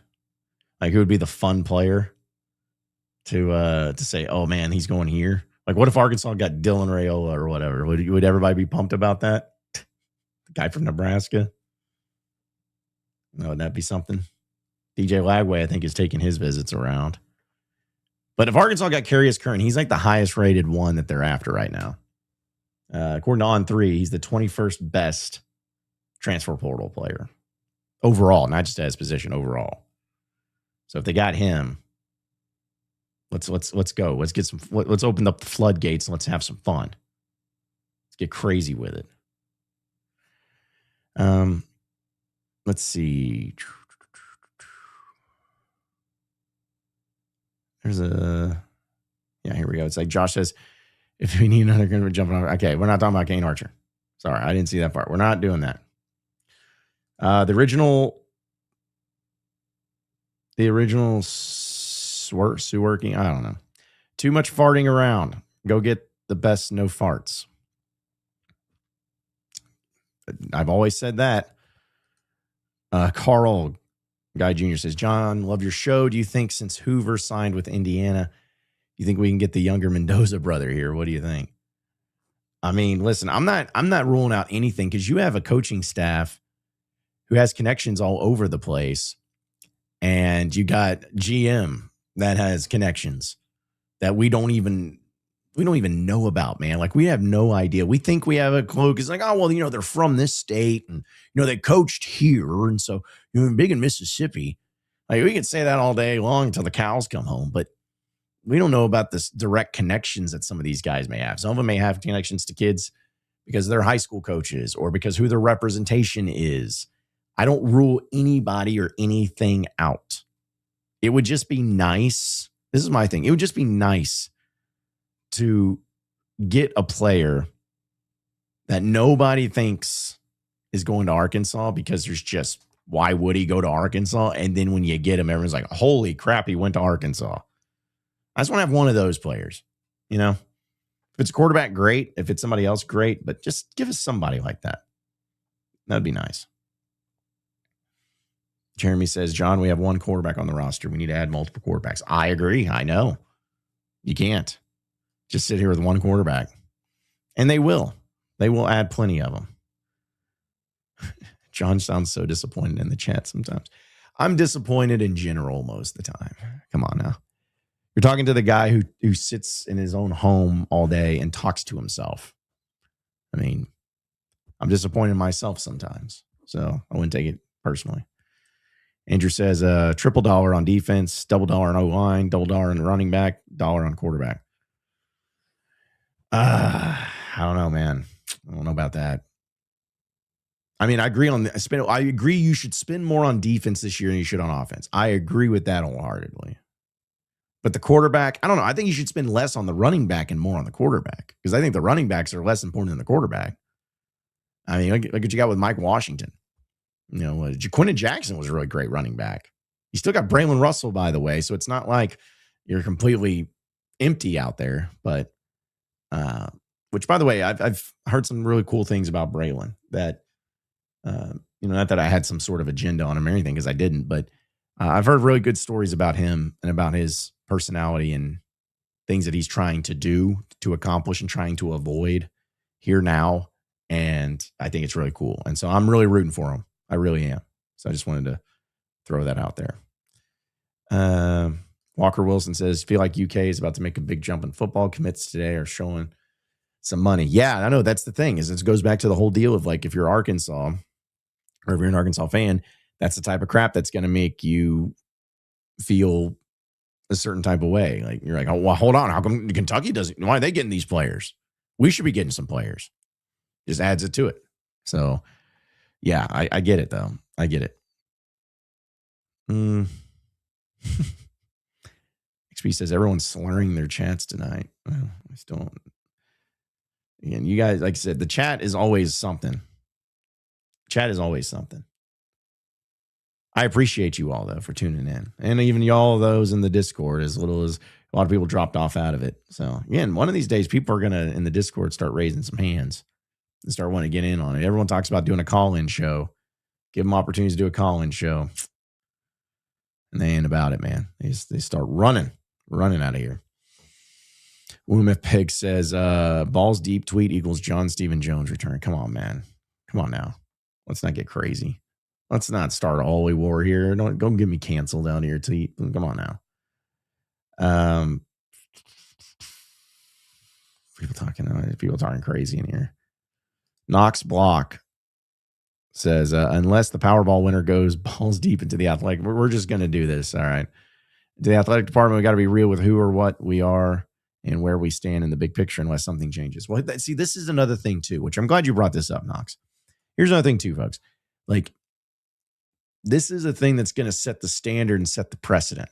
like who would be the fun player to say, oh man, he's going here. Like, what if Arkansas got Dylan Raiola or whatever? Would everybody be pumped about that? The guy from Nebraska. Would that be something? DJ Lagway, I think, is taking his visits around. But if Arkansas got Carius Curran, he's like the highest rated one that they're after right now. According to On3, he's the 21st best transfer portal player overall, not just at his position, overall. So if they got him, let's go. Let's open up the floodgates and let's have some fun. Let's get crazy with it. Let's see. Here we go. It's like Josh says, if we need another gun, we're jumping on. Okay, we're not talking about Kane Archer. Sorry, I didn't see that part. We're not doing that. The original working. I don't know. Too much farting around. Go get the best no farts. I've always said that. Carl Guy Jr. says, John, love your show. Do you think since Hoover signed with Indiana, you think we can get the younger Mendoza brother here? What do you think? I mean, listen, I'm not ruling out anything because you have a coaching staff who has connections all over the place. And you got GM that has connections that we don't even know about, man. Like we have no idea. We think we have a clue because like, oh, well, they're from this state and, they coached here. And so, big in Mississippi. Like we could say that all day long until the cows come home, but we don't know about this direct connections that some of these guys may have. Some of them may have connections to kids because they're high school coaches or because who their representation is. I don't rule anybody or anything out. It would just be nice. This is my thing. It would just be nice to get a player that nobody thinks is going to Arkansas because there's just, why would he go to Arkansas? And then when you get him, everyone's like, holy crap, he went to Arkansas. I just want to have one of those players, If it's a quarterback, great. If it's somebody else, great. But just give us somebody like that. That'd be nice. Jeremy says, John, we have one quarterback on the roster. We need to add multiple quarterbacks. I agree. I know. You can't just sit here with one quarterback. And they will. They will add plenty of them. John sounds so disappointed in the chat sometimes. I'm disappointed in general most of the time. Come on now. You're talking to the guy who sits in his own home all day and talks to himself. I mean, I'm disappointed in myself sometimes. So I wouldn't take it personally. Andrew says triple dollar on defense, double dollar on O-line, double dollar on running back, dollar on quarterback. I don't know, man. I don't know about that. I mean, I agree you should spend more on defense this year than you should on offense. I agree with that wholeheartedly. But the quarterback, I don't know. I think you should spend less on the running back and more on the quarterback because I think the running backs are less important than the quarterback. I mean, look what you got with Mike Washington. You know, Jaquinton Jackson was a really great running back. You still got Braylon Russell, by the way, so it's not like you're completely empty out there. But, which, by the way, I've heard some really cool things about Braylon that, not that I had some sort of agenda on him or anything because I didn't, but I've heard really good stories about him and about his personality and things that he's trying to do to accomplish and trying to avoid here now. And I think it's really cool. And so I'm really rooting for him. I really am. So I just wanted to throw that out there. Walker Wilson says, feel like UK is about to make a big jump in football. Commits today are showing some money. Yeah, I know. That's the thing is it goes back to the whole deal of like, if you're Arkansas or if you're an Arkansas fan, that's the type of crap that's going to make you feel a certain type of way. Like you're like, oh, well, hold on. How come Kentucky doesn't? Why are they getting these players? We should be getting some players. Just adds it to it. So, yeah, I get it, though. I get it. XP says everyone's slurring their chats tonight. Well, I still don't. Again, you guys, like I said, the chat is always something. Chat is always something. I appreciate you all, though, for tuning in. And even y'all, those in the Discord, as little as a lot of people dropped off out of it. So, again, one of these days, people are going to, in the Discord, start raising some hands and start wanting to get in on it. Everyone talks about doing a call-in show. Give them opportunities to do a call-in show. And they ain't about it, man. They start running out of here. Woomif Pig says, balls deep tweet equals John Stephen Jones return. Come on, man. Come on now. Let's not get crazy. Let's not start a holy war here. Don't get me canceled out here. Come on now. People talking crazy in here. Knox Block says, unless the Powerball winner goes balls deep into the athletic, we're just going to do this. All right. To the athletic department, we got to be real with who or what we are and where we stand in the big picture unless something changes. Well, see, this is another thing too, which I'm glad you brought this up, Knox. Here's another thing too, folks. Like, this is a thing that's going to set the standard and set the precedent.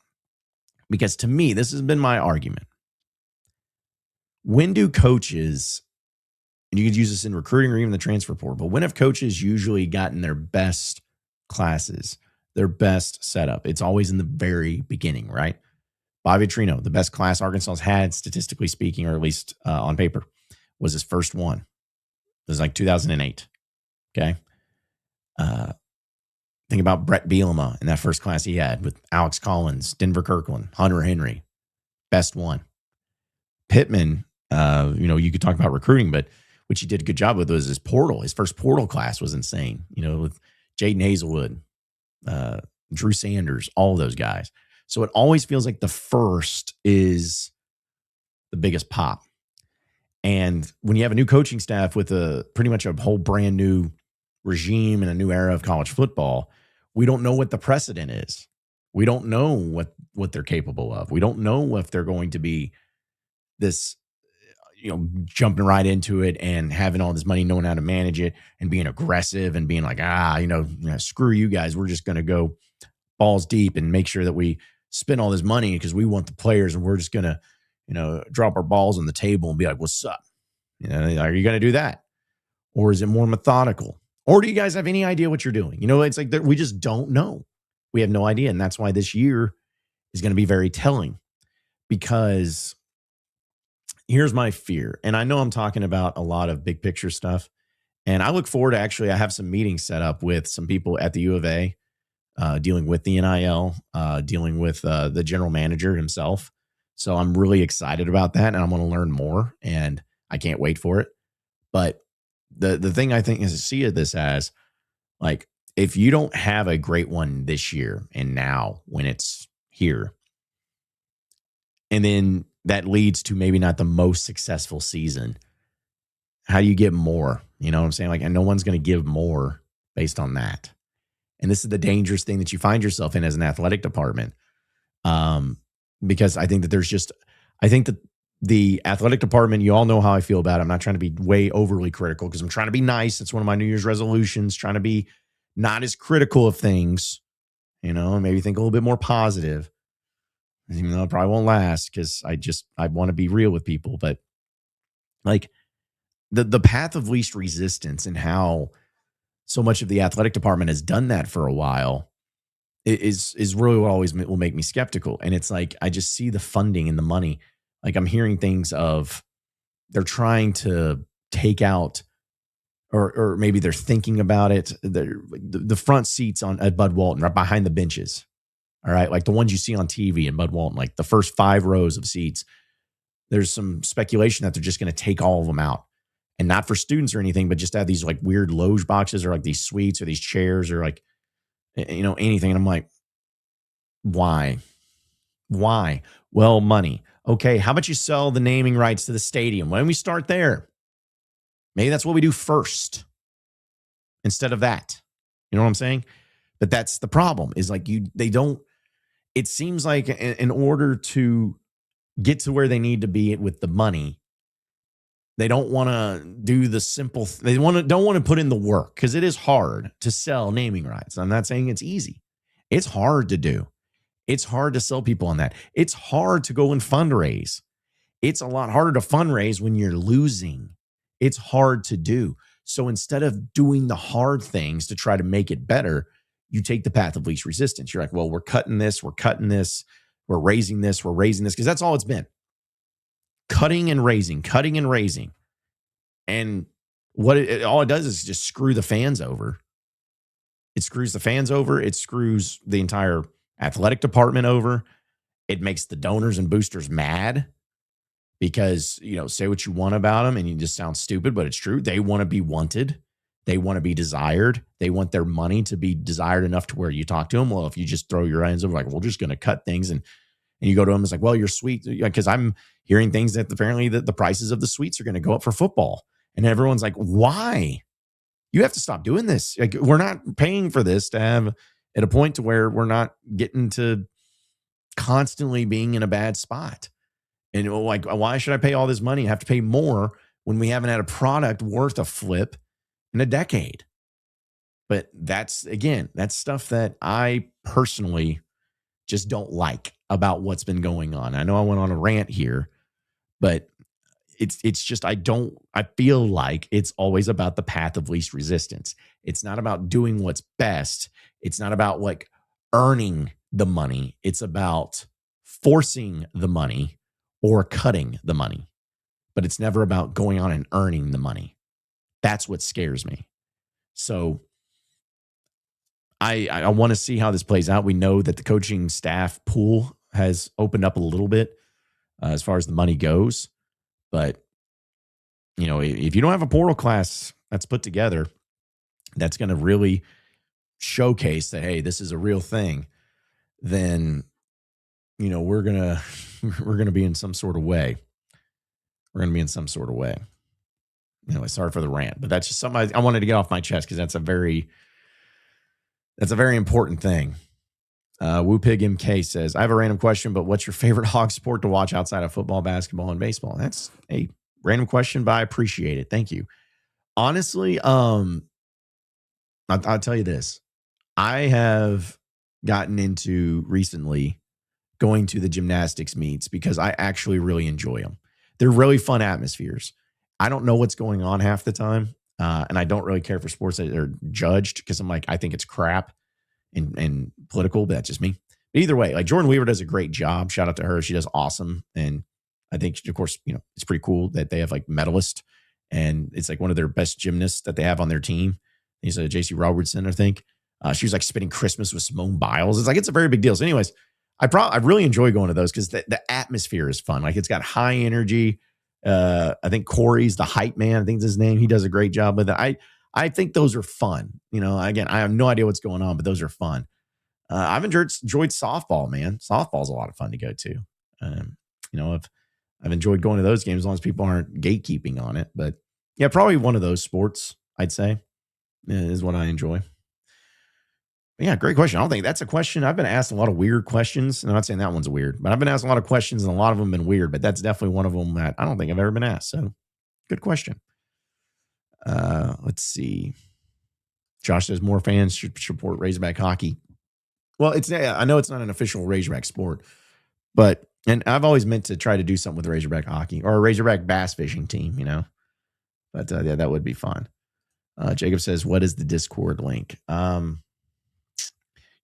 Because to me, this has been my argument. When do coaches, and you could use this in recruiting or even the transfer portal, but when have coaches usually gotten their best classes, their best setup? It's always in the very beginning, right? Bobby Trino, the best class Arkansas's had, statistically speaking, or at least on paper, was his first one. It was like 2008. Okay. Think about Brett Bielema in that first class he had with Alex Collins, Denver Kirkland, Hunter Henry. Best one. Pittman, you could talk about recruiting, but which he did a good job with was his portal. His first portal class was insane, with Jaden Hazelwood, Drew Sanders, all of those guys. So it always feels like the first is the biggest pop. And when you have a new coaching staff with pretty much a whole brand new regime and a new era of college football, we don't know what the precedent is. We don't know what they're capable of. We don't know if they're going to be this, jumping right into it and having all this money, knowing how to manage it and being aggressive and being like, screw you guys. We're just going to go balls deep and make sure that we spend all this money because we want the players and we're just going to, drop our balls on the table and be like, what's up? Are you going to do that? Or is it more methodical? Or do you guys have any idea what you're doing? It's like we just don't know. We have no idea. And that's why this year is going to be very telling because here's my fear. And I know I'm talking about a lot of big picture stuff. And I look forward to I have some meetings set up with some people at the U of A dealing with the NIL, dealing with the general manager himself. So I'm really excited about that. And I'm going to learn more. And I can't wait for it. But the thing I think is to see this as like, if you don't have a great one this year and now when it's here, and then that leads to maybe not the most successful season, how do you get more? You know what I'm saying? Like, and no one's going to give more based on that. And this is the dangerous thing that you find yourself in as an athletic department. Because I think that I think that the athletic department, you all know how I feel about it. I'm not trying to be way overly critical because I'm trying to be nice. It's one of my New Year's resolutions, trying to be not as critical of things, and maybe think a little bit more positive, even though it probably won't last because I want to be real with people. But like the path of least resistance and how so much of the athletic department has done that for a while is really what always will make me skeptical. And it's like, I just see the funding and the money. Like I'm hearing things of they're trying to take out, or maybe they're thinking about it. The front seats at Bud Walton right behind the benches. All right. Like the ones you see on TV in Bud Walton, like the first 5 rows of seats, there's some speculation that they're just going to take all of them out. And not for students or anything, but just have these like weird loge boxes or like these suites or these chairs or like, anything. And I'm like, why? Why? Well, money. Okay. How about you sell the naming rights to the stadium? Why don't we start there? Maybe that's what we do first instead of that. You know what I'm saying? But that's the problem is like it seems like in order to get to where they need to be with the money, they don't want to do the simple. Don't want to put in the work because it is hard to sell naming rights. I'm not saying it's easy. It's hard to do. It's hard to sell people on that. It's hard to go and fundraise. It's a lot harder to fundraise when you're losing. It's hard to do. So instead of doing the hard things to try to make it better, you take the path of least resistance. You're like, well, we're cutting this, we're raising this, because that's all it's been. Cutting and raising. And all it does is just screw the fans over. It screws the fans over. It screws the entire athletic department over. It makes the donors and boosters mad because, say what you want about them and you just sound stupid, but it's true. They want to be wanted. They want to be desired. They want their money to be desired enough to where you talk to them. Well, if you just throw your hands over like, we're just going to cut things and you go to them, it's like, well, you're sweet. Because I'm hearing things that apparently the prices of the suites are going to go up for football. And everyone's like, why? You have to stop doing this. Like, we're not paying for this to have at a point to where we're not getting to constantly being in a bad spot. And like, why should I pay all this money and have to pay more when we haven't had a product worth a flip in a decade? But that's stuff that I personally just don't like about what's been going on. I know I went on a rant here, but it's just, I feel like it's always about the path of least resistance. It's not about doing what's best. It's not about like earning the money. It's about forcing the money or cutting the money, but it's never about going on and earning the money. That's what scares me. So I want to see how this plays out. We know that the coaching staff pool has opened up a little bit as far as the money goes. But, if you don't have a portal class that's put together, that's going to really showcase that, hey, this is a real thing, then, we're going to be in some sort of way. We're going to be in some sort of way. Anyway, sorry for the rant, but that's just something I wanted to get off my chest because that's a very important thing. Woo Pig MK says, I have a random question, but what's your favorite Hog sport to watch outside of football, basketball, and baseball? That's a random question, but I appreciate it. Thank you. Honestly, I'll tell you this. I have gotten into recently going to the gymnastics meets because I actually really enjoy them. They're really fun atmospheres. I don't know what's going on half the time. And I don't really care for sports that are judged because I'm like, I think it's crap and political, but that's just me. But either way, like Jordan Weaver does a great job. Shout out to her. She does awesome. And I think, of course, it's pretty cool that they have like medalists and it's like one of their best gymnasts that they have on their team. He's a JC Robertson, I think. She was like spending Christmas with Simone Biles. It's a very big deal. So anyways, I really enjoy going to those because the atmosphere is fun. Like it's got high energy. I think Corey's the hype man. I think that's his name. He does a great job with it. I I think those are fun. Again, I have no idea what's going on, but those are fun. I've enjoyed softball, man. Softball's a lot of fun to go to. I've enjoyed going to those games as long as people aren't gatekeeping on it. But yeah, probably one of those sports, I'd say, is what I enjoy. But yeah, great question. I don't think that's a question. I've been asked a lot of weird questions. I'm not saying that one's weird, but I've been asked a lot of questions and a lot of them have been weird, but that's definitely one of them that I don't think I've ever been asked. So good question. Let's see. Josh says more fans should support Razorback hockey. Well, I know it's not an official Razorback sport, and I've always meant to try to do something with Razorback hockey or a Razorback bass fishing team, But yeah, that would be fun. Jacob says, what is the Discord link? You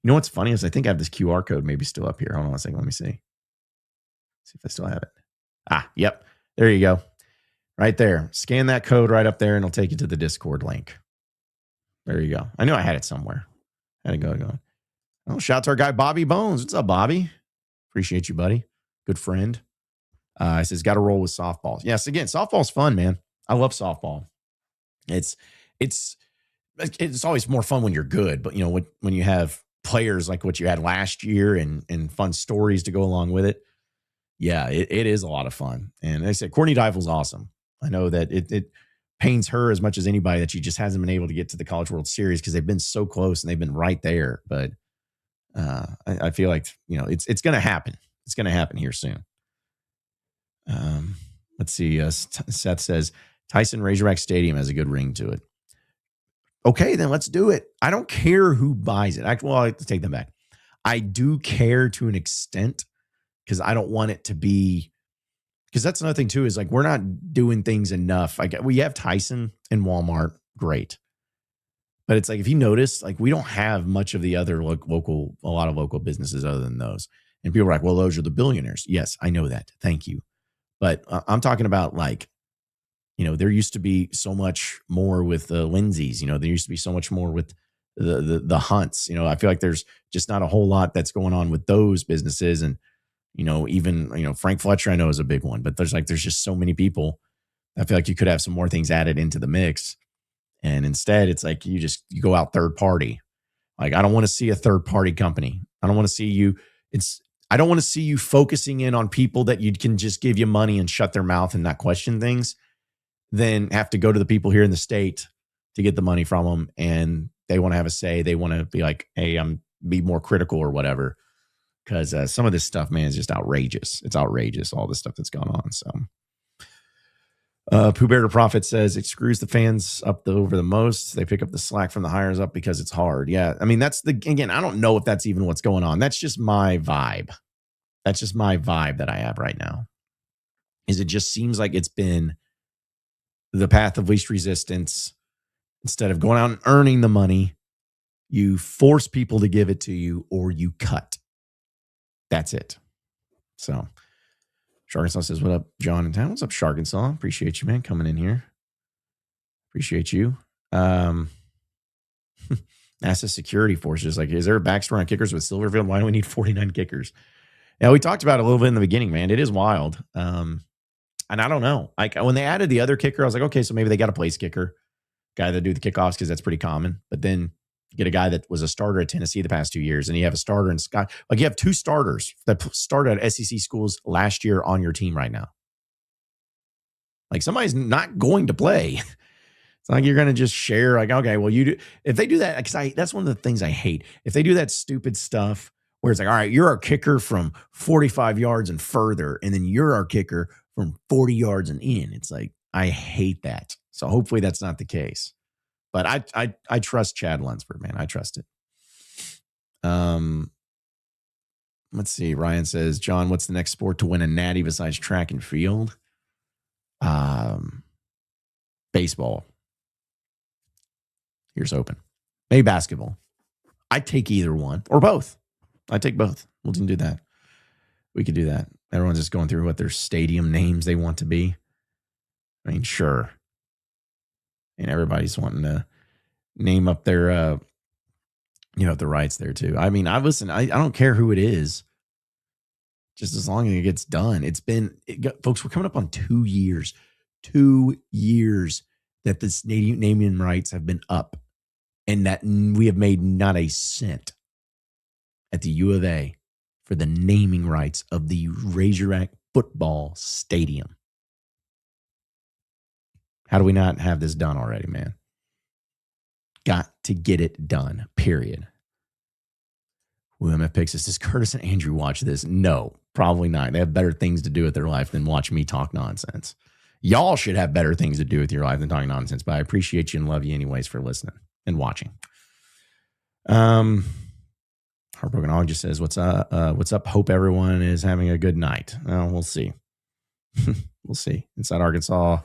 know what's funny is I think I have this QR code maybe still up here. Hold on a second. Let me see. See if I still have it. Yep. There you go. Right there. Scan that code right up there and it'll take you to the Discord link. There you go. I knew I had it somewhere. Had to go. Oh, shout out to our guy, Bobby Bones. What's up, Bobby? Appreciate you, buddy. Good friend. He says, got to roll with softball. Yes, again, softball's fun, man. I love softball. It's always more fun when you're good, but when you have players like what you had last year and fun stories to go along with it, yeah, it is a lot of fun. And like I said, Courtney Deifel's awesome. I know that it pains her as much as anybody that she just hasn't been able to get to the College World Series because they've been so close and they've been right there. But I feel like it's going to happen. It's going to happen here soon. Let's see. Seth says Tyson Razorback Stadium has a good ring to it. Okay, then let's do it. I don't care who buys it. I have to take them back. I do care to an extent because I don't want it to be. Because that's another thing too is like we're not doing things enough. Like we have Tyson and Walmart, great. But it's like, if you notice, like we don't have much of the other a lot of local businesses other than those. And people are like, well, those are the billionaires. Yes, I know that. Thank you. But I'm talking about like, there used to be so much more with the Lindsays. There used to be so much more with the Hunts. I feel like there's just not a whole lot that's going on with those businesses. And, even, Frank Fletcher, I know is a big one. But there's just so many people. I feel like you could have some more things added into the mix. And instead, it's like you go out third party. Like, I don't want to see a third party company. I don't want to see you. I don't want to see you focusing in on people that you can just give you money and shut their mouth and not question things. Then have to go to the people here in the state to get the money from them. And they want to have a say. They want to be like, hey, be more critical or whatever. Because some of this stuff, man, is just outrageous. It's outrageous, all this stuff that's going on. So. Pooh Bear to Profit says it screws the fans up over the most. They pick up the slack from the hires up because it's hard. Yeah. I mean, again, I don't know if that's even what's going on. That's just my vibe. That's just my vibe that I have right now. Is it just seems like it's been the path of least resistance. Instead of going out and earning the money, you force people to give it to you or you cut. That's it. So Sharkansas says, what up, John in town? What's up, Sharkansas? Appreciate you, man, coming in here. Appreciate you. NASA Security Forces, like, is there a backstory on kickers with Silverfield? Why do we need 49 kickers? Yeah, we talked about it a little bit in the beginning, man. It is wild. And I don't know. Like, when they added the other kicker, I was like, okay, so maybe they got a place kicker, guy that do the kickoffs, because that's pretty common. But then you get a guy that was a starter at Tennessee the past 2 years, and you have a starter in Scott. Like, you have two starters that started at SEC schools last year on your team right now. Like, somebody's not going to play. It's like you're going to just share, like, okay, well, you do. If they do that, because that's one of the things I hate. If they do that stupid stuff where it's like, all right, you're our kicker from 45 yards and further, and then you're our kicker from 40 yards and in. It's like, I hate that. So hopefully that's not the case. But I trust Chad Lunsford, man. I trust it. Let's see. Ryan says, John, what's the next sport to win a natty besides track and field? Baseball. Here's open. Maybe basketball. I'd take either one or both. I'd take both. We can do that. We could do that. Everyone's just going through what their stadium names they want to be. I mean, sure. And everybody's wanting to name up their, the rights there too. I mean, I don't care who it is. Just as long as it gets done. Folks, we're coming up on 2 years. 2 years that the stadium naming rights have been up and that we have made not a cent at the U of A for the naming rights of the Razorback Football Stadium. How do we not have this done already, man? Got to get it done, period. WMF Picks us. Does Curtis and Andrew watch this? No, probably not. They have better things to do with their life than watch me talk nonsense. Y'all should have better things to do with your life than talking nonsense, but I appreciate you and love you anyways for listening and watching. Heartbroken Hog just says, what's up? Hope everyone is having a good night. We'll see. We'll see. Inside Arkansas.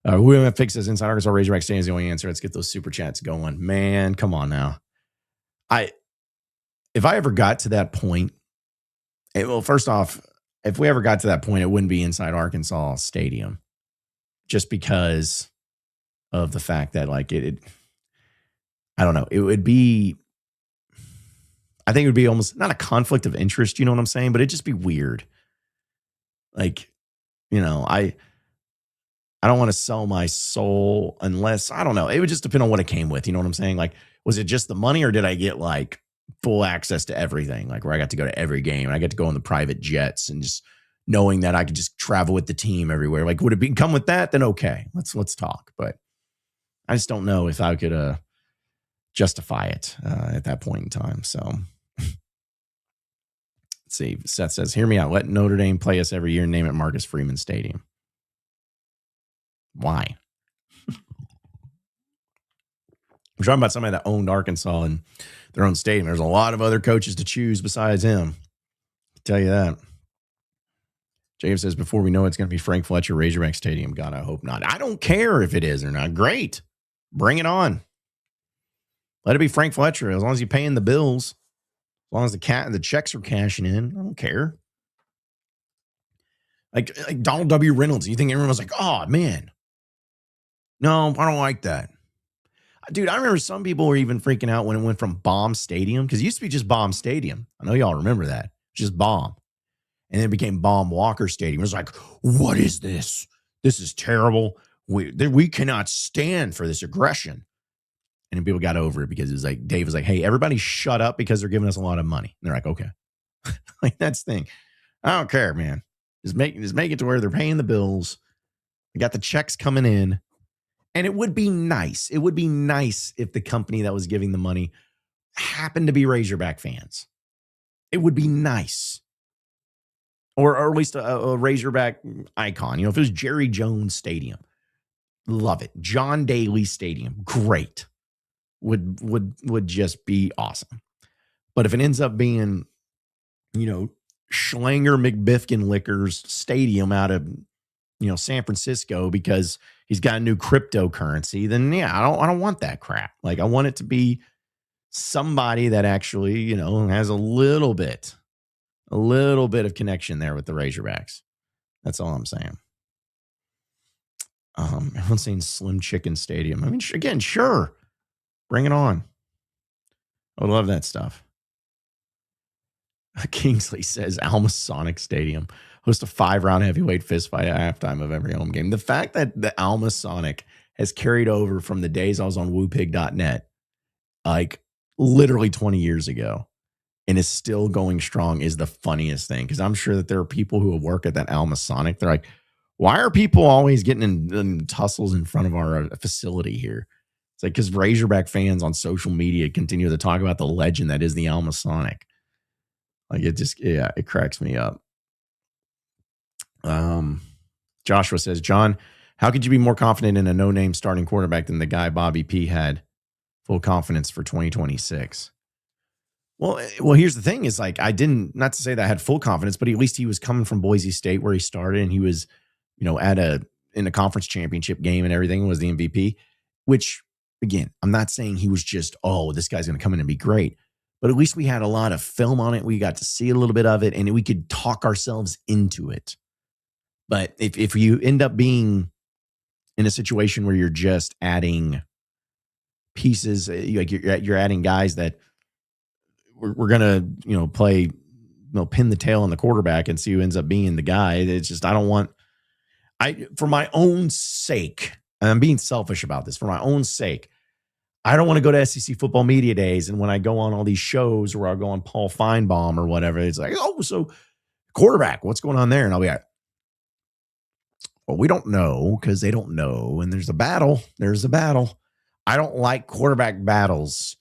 WMF Picks says, Inside Arkansas Razorback Stadium is the only answer. Let's get those super chats going. Man, come on now. If I ever got to that point, first off, if we ever got to that point, it wouldn't be Inside Arkansas Stadium, just because of the fact that I don't know, it would be, I think it would be almost not a conflict of interest, you know what I'm saying? But it'd just be weird. I don't want to sell my soul unless, I don't know, it would just depend on what it came with, you know what I'm saying? Was it just the money, or did I get full access to everything, where I got to go to every game and I get to go on the private jets and just knowing that I could just travel with the team everywhere? Would it come with that? Then okay, let's talk. But I just don't know if I could justify it at that point in time. So let's see. Seth says, hear me out. Let Notre Dame play us every year and name it Marcus Freeman Stadium. Why? We're talking about somebody that owned Arkansas and their own stadium. There's a lot of other coaches to choose besides him. I'll tell you that. Jacob says, before we know it's going to be Frank Fletcher Razorback Stadium. God, I hope not. I don't care if it is or not. Great. Bring it on. Let it be Frank Fletcher. As long as you're paying the bills. As long as the checks are cashing in. I don't care. Like Donald W. Reynolds. You think everyone was like, oh, man. No, I don't like that. Dude, I remember some people were even freaking out when it went from Bomb Stadium, because it used to be just Bomb Stadium. I know y'all remember that. Just Bomb. And then it became Bomb Walker Stadium. It was like, what is this? This is terrible. We cannot stand for this aggression. And then people got over it because it was like, Dave was like, hey, everybody shut up because they're giving us a lot of money. And they're like, okay. That's the thing. I don't care, man. Just make it to where they're paying the bills. They got the checks coming in. And it would be nice. It would be nice if the company that was giving the money happened to be Razorback fans. It would be nice. Or at least a Razorback icon. If it was Jerry Jones Stadium, love it. John Daly Stadium, great. Would just be awesome. But if it ends up being, Schlanger McBiffkin Liquors Stadium out of San Francisco because he's got a new cryptocurrency, then yeah, I don't want that crap. I want it to be somebody that actually, has a little bit of connection there with the Razorbacks. That's all I'm saying. Everyone's saying Slim Chicken Stadium. I mean, again, sure. Bring it on. I would love that stuff. Kingsley says Alma Sonic Stadium. Host a 5-round heavyweight fist fight at halftime of every home game. The fact that the Alma Sonic has carried over from the days I was on woopig.net, literally 20 years ago, and is still going strong is the funniest thing. Because I'm sure that there are people who work at that Alma Sonic. They're like, why are people always getting in tussles in front of our facility here? It's because Razorback fans on social media continue to talk about the legend that is the Alma Sonic. It cracks me up. Joshua says, John, how could you be more confident in a no-name starting quarterback than the guy Bobby P had full confidence for 2026? Well, here's the thing is I didn't, not to say that I had full confidence, but at least he was coming from Boise State where he started, and he was, in a conference championship game and everything, was the MVP, which again, I'm not saying he was just, this guy's going to come in and be great, but at least we had a lot of film on it. We got to see a little bit of it, and we could talk ourselves into it. But if you end up being in a situation where you're just adding pieces, you're adding guys that we're gonna play, pin the tail on the quarterback and see who ends up being the guy. It's just for my own sake, and I'm being selfish about this for my own sake. I don't want to go to SEC football media days. And when I go on all these shows where I'll go on Paul Feinbaum or whatever, it's like, oh, so quarterback, what's going on there? And I'll be like, well, we don't know because they don't know. And there's a battle. There's a battle. I don't like quarterback battles.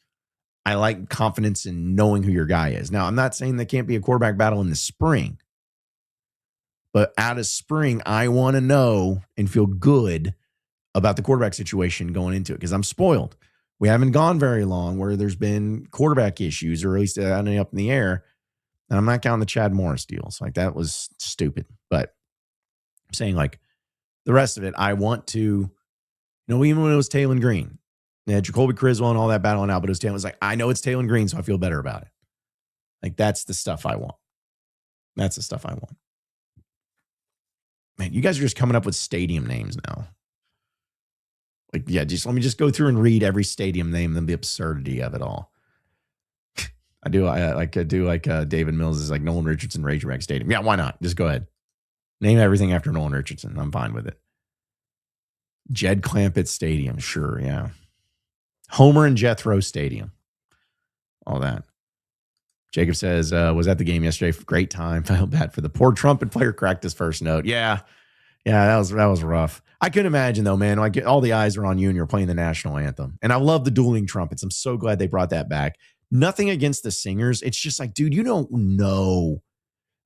I like confidence in knowing who your guy is. Now, I'm not saying there can't be a quarterback battle in the spring. But out of spring, I want to know and feel good about the quarterback situation going into it because I'm spoiled. We haven't gone very long where there's been quarterback issues, or at least ending up in the air. And I'm not counting the Chad Morris deals. Like, that was stupid. But I'm saying, like, the rest of it, I want to, even when it was Taylon Green, they had Jacoby Criswell and all that battling out, but it was like, I know it's Taylon Green, so I feel better about it. Like, that's the stuff I want. That's the stuff I want. Man, you guys are just coming up with stadium names now. Like, yeah, just let me just go through and read every stadium name and the absurdity of it all. I do like David Mills is like Nolan Richardson Razorback Stadium. Yeah, why not? Just go ahead. Name everything after Nolan Richardson. I'm fine with it. Jed Clampett Stadium. Sure, yeah. Homer and Jethro Stadium. All that. Jacob says, was at the game yesterday. Great time. Felt bad for the poor trumpet player. Cracked his first note. Yeah, that was rough. I couldn't imagine though, man. Like, all the eyes are on you and you're playing the national anthem. And I love the dueling trumpets. I'm so glad they brought that back. Nothing against the singers. It's just like, dude, you don't know.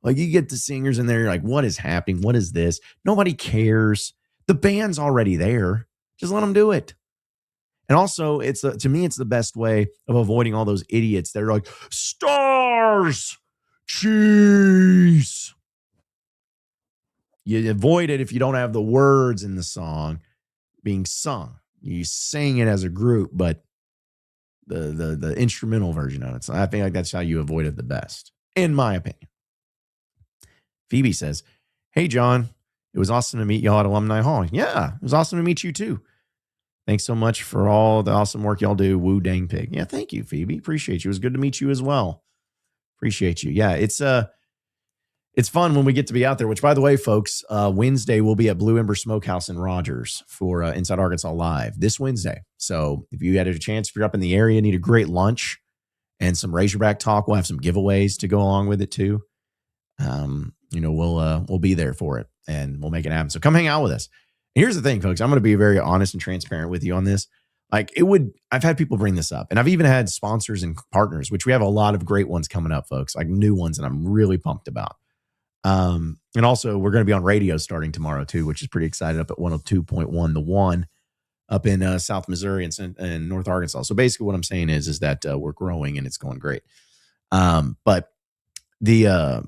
Like, you get the singers in there, you're like, what is happening? What is this? Nobody cares. The band's already there. Just let them do it. And also, to me, it's the best way of avoiding all those idiots that are like, stars, cheese. You avoid it if you don't have the words in the song being sung. You sing it as a group, but the instrumental version of it. So I think like that's how you avoid it the best, in my opinion. Phoebe says, hey, John, it was awesome to meet y'all at Alumni Hall. Yeah, it was awesome to meet you too. Thanks so much for all the awesome work y'all do. Woo dang pig. Yeah, thank you, Phoebe. Appreciate you. It was good to meet you as well. Appreciate you. Yeah, it's fun when we get to be out there, which, by the way, folks, Wednesday we'll be at Blue Ember Smokehouse in Rogers for Inside Arkansas Live this Wednesday. So if you had a chance, if you're up in the area, need a great lunch and some Razorback talk, we'll have some giveaways to go along with it too. We'll be there for it and we'll make it happen. So come hang out with us. And here's the thing, folks. I'm going to be very honest and transparent with you on this. Like, I've had people bring this up, and I've even had sponsors and partners, which we have a lot of great ones coming up, folks, like new ones, and I'm really pumped about. And also, we're going to be on radio starting tomorrow too, which is pretty excited, up at 102.1 The One up in South Missouri and North Arkansas. So basically what I'm saying is that we're growing and it's going great. But I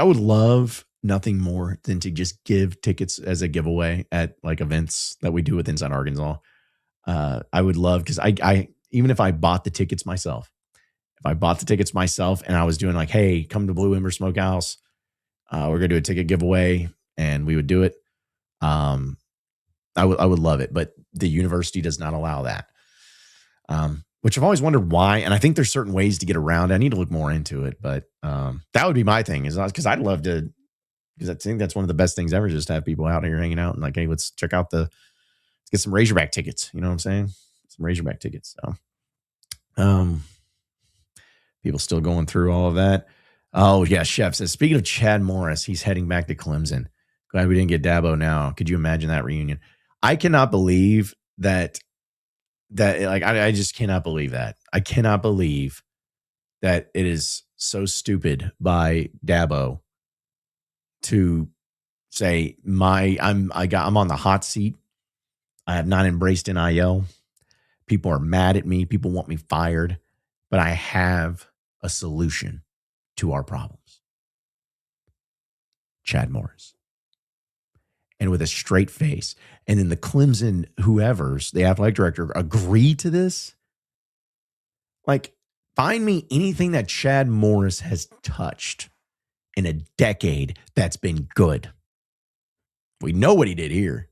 would love nothing more than to just give tickets as a giveaway at like events that we do with Inside Arkansas. I would love, because I even if I bought the tickets myself, and I was doing like, hey, come to Blue Ember Smokehouse, we're gonna do a ticket giveaway, and we would do it. I would love it, but the university does not allow that. Which I've always wondered why, and I think there's certain ways to get around it. I need to look more into it, but that would be my thing, is because I'd love to, because I think that's one of the best things ever, just to have people out here hanging out and like, hey, let's get some Razorback tickets. You know what I'm saying? Some Razorback tickets. So, people still going through all of that. Oh yeah, Chef says, speaking of Chad Morris, he's heading back to Clemson. Glad we didn't get Dabo now. Could you imagine that reunion? I cannot believe that like, I just cannot believe that. I cannot believe that it is so stupid by Dabo to say I'm on the hot seat. I have not embraced NIL. People are mad at me. People want me fired, but I have a solution to our problems. Chad Morris. And with a straight face. And then the Clemson whoever's, the athletic director, agreed to this. Like, find me anything that Chad Morris has touched in a decade that's been good. We know what he did here.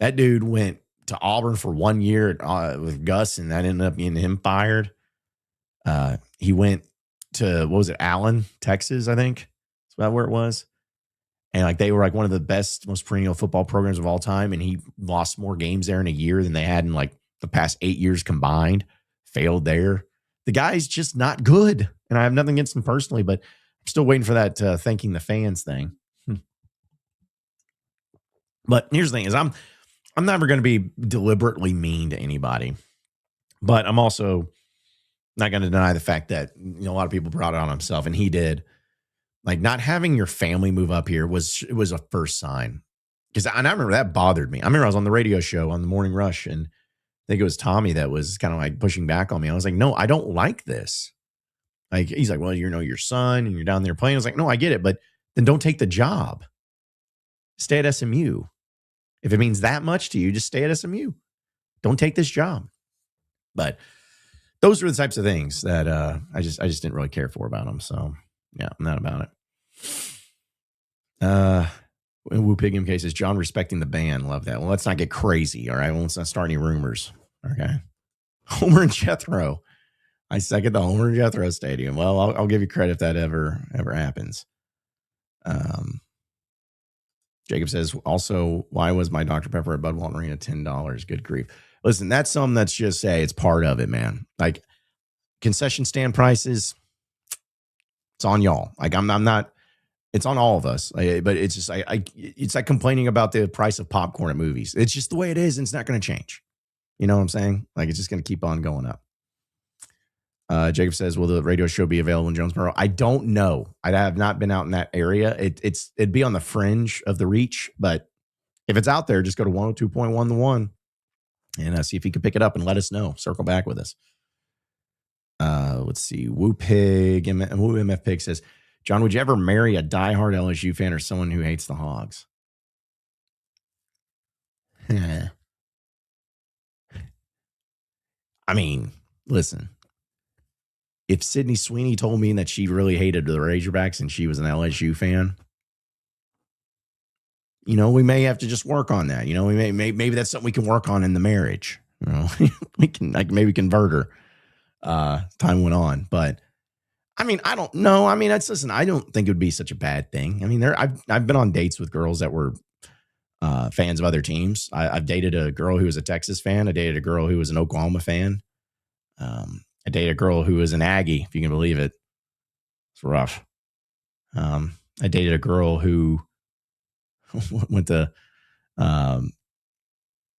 That dude went to Auburn for 1 year with Gus, and that ended up getting him fired. He went to, Allen, Texas, I think. Is that where it was? And like they were like one of the best, most perennial football programs of all time. And he lost more games there in a year than they had in like the past 8 years combined. Failed there. The guy's just not good. And I have nothing against him personally, but I'm still waiting for that thanking the fans thing. But here's the thing: is I'm never going to be deliberately mean to anybody, but I'm also not going to deny the fact that a lot of people brought it on himself, and he did. Like not having your family move up here was a first sign, because I remember that bothered me. I remember I was on the radio show on the Morning Rush, and I think it was Tommy that was kind of like pushing back on me. I was like, no, I don't like this. Like he's like, well, your son, and you're down there playing. I was like, no, I get it, but then don't take the job. Stay at SMU. If it means that much to you, just stay at SMU. Don't take this job. But those are the types of things that I just didn't really care for about him. So yeah, I'm not about it. Woo Pig MK says, John respecting the band. Love that. Well, let's not get crazy. All right. Well, let's not start any rumors. Okay. Homer and Jethro. I second the Homer and Jethro Stadium. Well, I'll give you credit if that ever happens. Jacob says, also, why was my Dr. Pepper at Bud Walton Arena $10? Good grief. Listen, that's something that's just say it's part of it, man. Like concession stand prices, it's on y'all. Like I'm not, it's on all of us. But it's just, it's like complaining about the price of popcorn at movies. It's just the way it is, and it's not going to change. You know what I'm saying? Like it's just going to keep on going up. Jacob says, will the radio show be available in Jonesboro? I don't know. I have not been out in that area. It'd be on the fringe of the reach, but if it's out there, just go to 102.1 The One and see if you can pick it up and let us know. Circle back with us. Let's see. Woo MF Pig says, John, would you ever marry a diehard LSU fan or someone who hates the Hogs? I mean, listen. If Sydney Sweeney told me that she really hated the Razorbacks and she was an LSU fan, we may have to just work on that. Maybe that's something we can work on in the marriage. We can maybe convert her. Time went on, but I mean, I don't know. I mean, listen. I don't think it would be such a bad thing. I mean, I've been on dates with girls that were fans of other teams. I've dated a girl who was a Texas fan. I dated a girl who was an Oklahoma fan. I dated a girl who was an Aggie, if you can believe it. It's rough. I dated a girl who went to down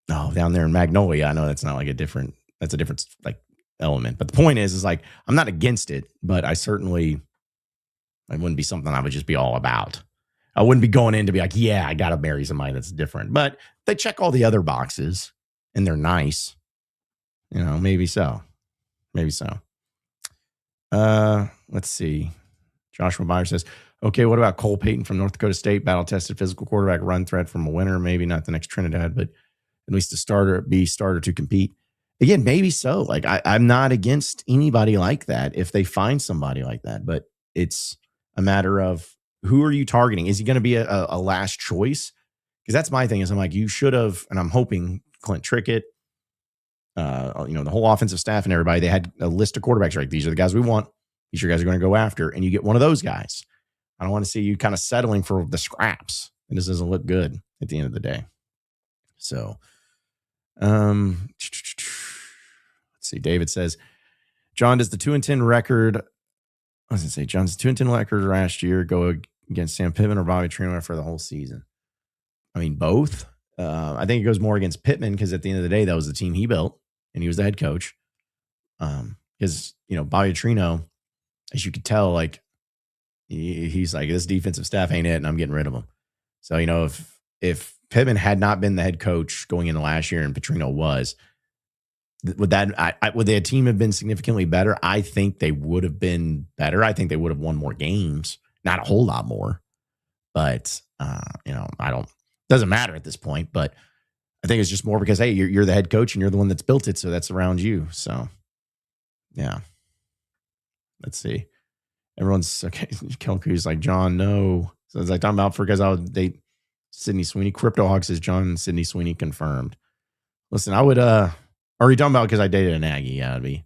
there in Magnolia. I know that's not like that's a different like element. But the point is like I'm not against it, but it wouldn't be something I would just be all about. I wouldn't be going in to be like, yeah, I gotta marry somebody that's different. But they check all the other boxes and they're nice. Maybe so. Maybe so. Let's see. Joshua Meyer says, okay, what about Cole Payton from North Dakota State? Battle-tested physical quarterback, run threat from a winner. Maybe not the next Trinidad, but at least a starter to compete. Again, maybe so. Like I'm not against anybody like that if they find somebody like that. But it's a matter of who are you targeting? Is he going to be a last choice? Because that's my thing is I'm like, you should have, and I'm hoping Clint Trickett, the whole offensive staff and everybody, they had a list of quarterbacks, right? These are the guys we want. These are guys are going to go after. And you get one of those guys. I don't want to see you kind of settling for the scraps. And this doesn't look good at the end of the day. So, let's see. David says, John, does the 2-10 record, I was going to say, John's 2-10 record last year go against Sam Pittman or Bobby Traynor for the whole season? I mean, both. I think it goes more against Pittman because at the end of the day, that was the team he built and he was the head coach. Because, Bobby Trino, as you could tell, like he's like, this defensive staff ain't it, and I'm getting rid of him. So, if Pittman had not been the head coach going into last year and Petrino was, would their team have been significantly better? I think they would have been better. I think they would have won more games, not a whole lot more. But, doesn't matter at this point. But I think it's just more because, hey, you're the head coach and you're the one that's built it. So that's around you. So, yeah. Let's see. Everyone's okay. Kelku's like, John, no. So it's like, talking about because I would date Sydney Sweeney. Crypto Hawk says John and Sydney Sweeney confirmed. Listen, I would, are you talking about because I dated an Aggie? Yeah, it'd be.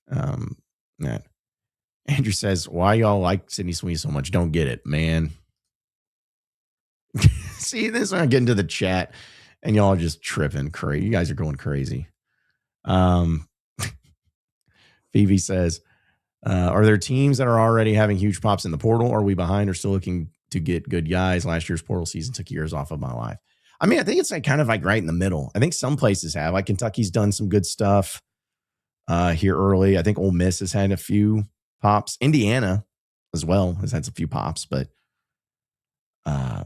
That. Andrew says, why y'all like Sydney Sweeney so much? Don't get it, man. See, this when I get into the chat and y'all are just tripping crazy. You guys are going crazy. Phoebe says, are there teams that are already having huge pops in the portal? Are we behind or still looking to get good guys? Last year's portal season took years off of my life. I mean, I think it's like kind of like right in the middle. I think some places have. Like Kentucky's done some good stuff here early. I think Ole Miss has had a few pops. Indiana as well has had a few pops, but I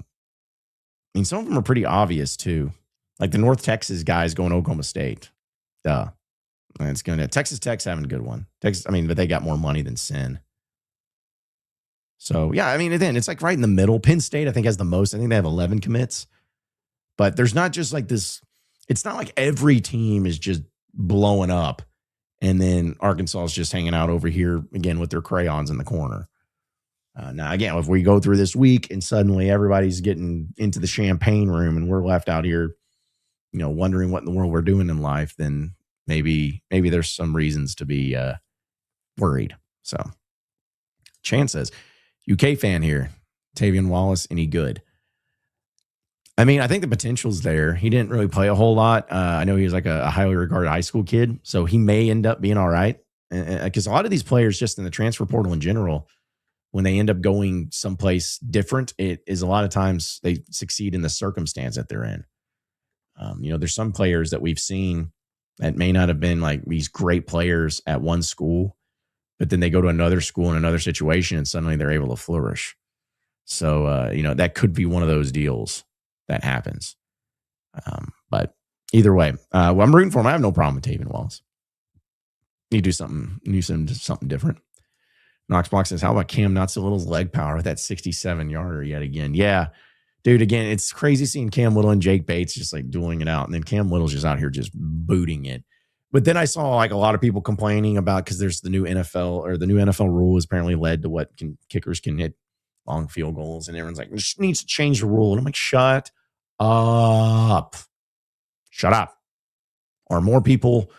mean, some of them are pretty obvious too. Like the North Texas guys going to Oklahoma State. Duh. And it's going to Texas Tech's having a good one. Texas, I mean, but they got more money than Sin. So yeah, I mean, then it's like right in the middle. Penn State, I think, has the most. I think they have 11 commits. But there's not just like this. It's not like every team is just blowing up, and then Arkansas is just hanging out over here again with their crayons in the corner. Now, again, if we go through this week and suddenly everybody's getting into the champagne room and we're left out here, you know, wondering what in the world we're doing in life, then maybe there's some reasons to be worried. So, Chan says, UK fan here. Tavian Wallace, any good? I mean, I think the potential's there. He didn't really play a whole lot. I know he was like a highly regarded high school kid, so he may end up being all right. Because a lot of these players, just in the transfer portal in general, when they end up going someplace different, it is a lot of times they succeed in the circumstance that they're in. You know, there's some players that we've seen that may not have been like these great players at one school, but then they go to another school in another situation and suddenly they're able to flourish. So, you know, that could be one of those deals that happens. But either way, well, I'm rooting for him. I have no problem with Tavian Wallace. Need to do something different. Knoxblock says, how about Cam not so little's leg power with that 67-yarder yet again? Yeah, dude, again, it's crazy seeing Cam Little and Jake Bates just like dueling it out. And then Cam Little's just out here just booting it. But then I saw like a lot of people complaining about, because there's the new NFL rule has apparently led to what kickers can hit long field goals. And everyone's like, this needs to change the rule. And I'm like, shut up. Shut up. Are more people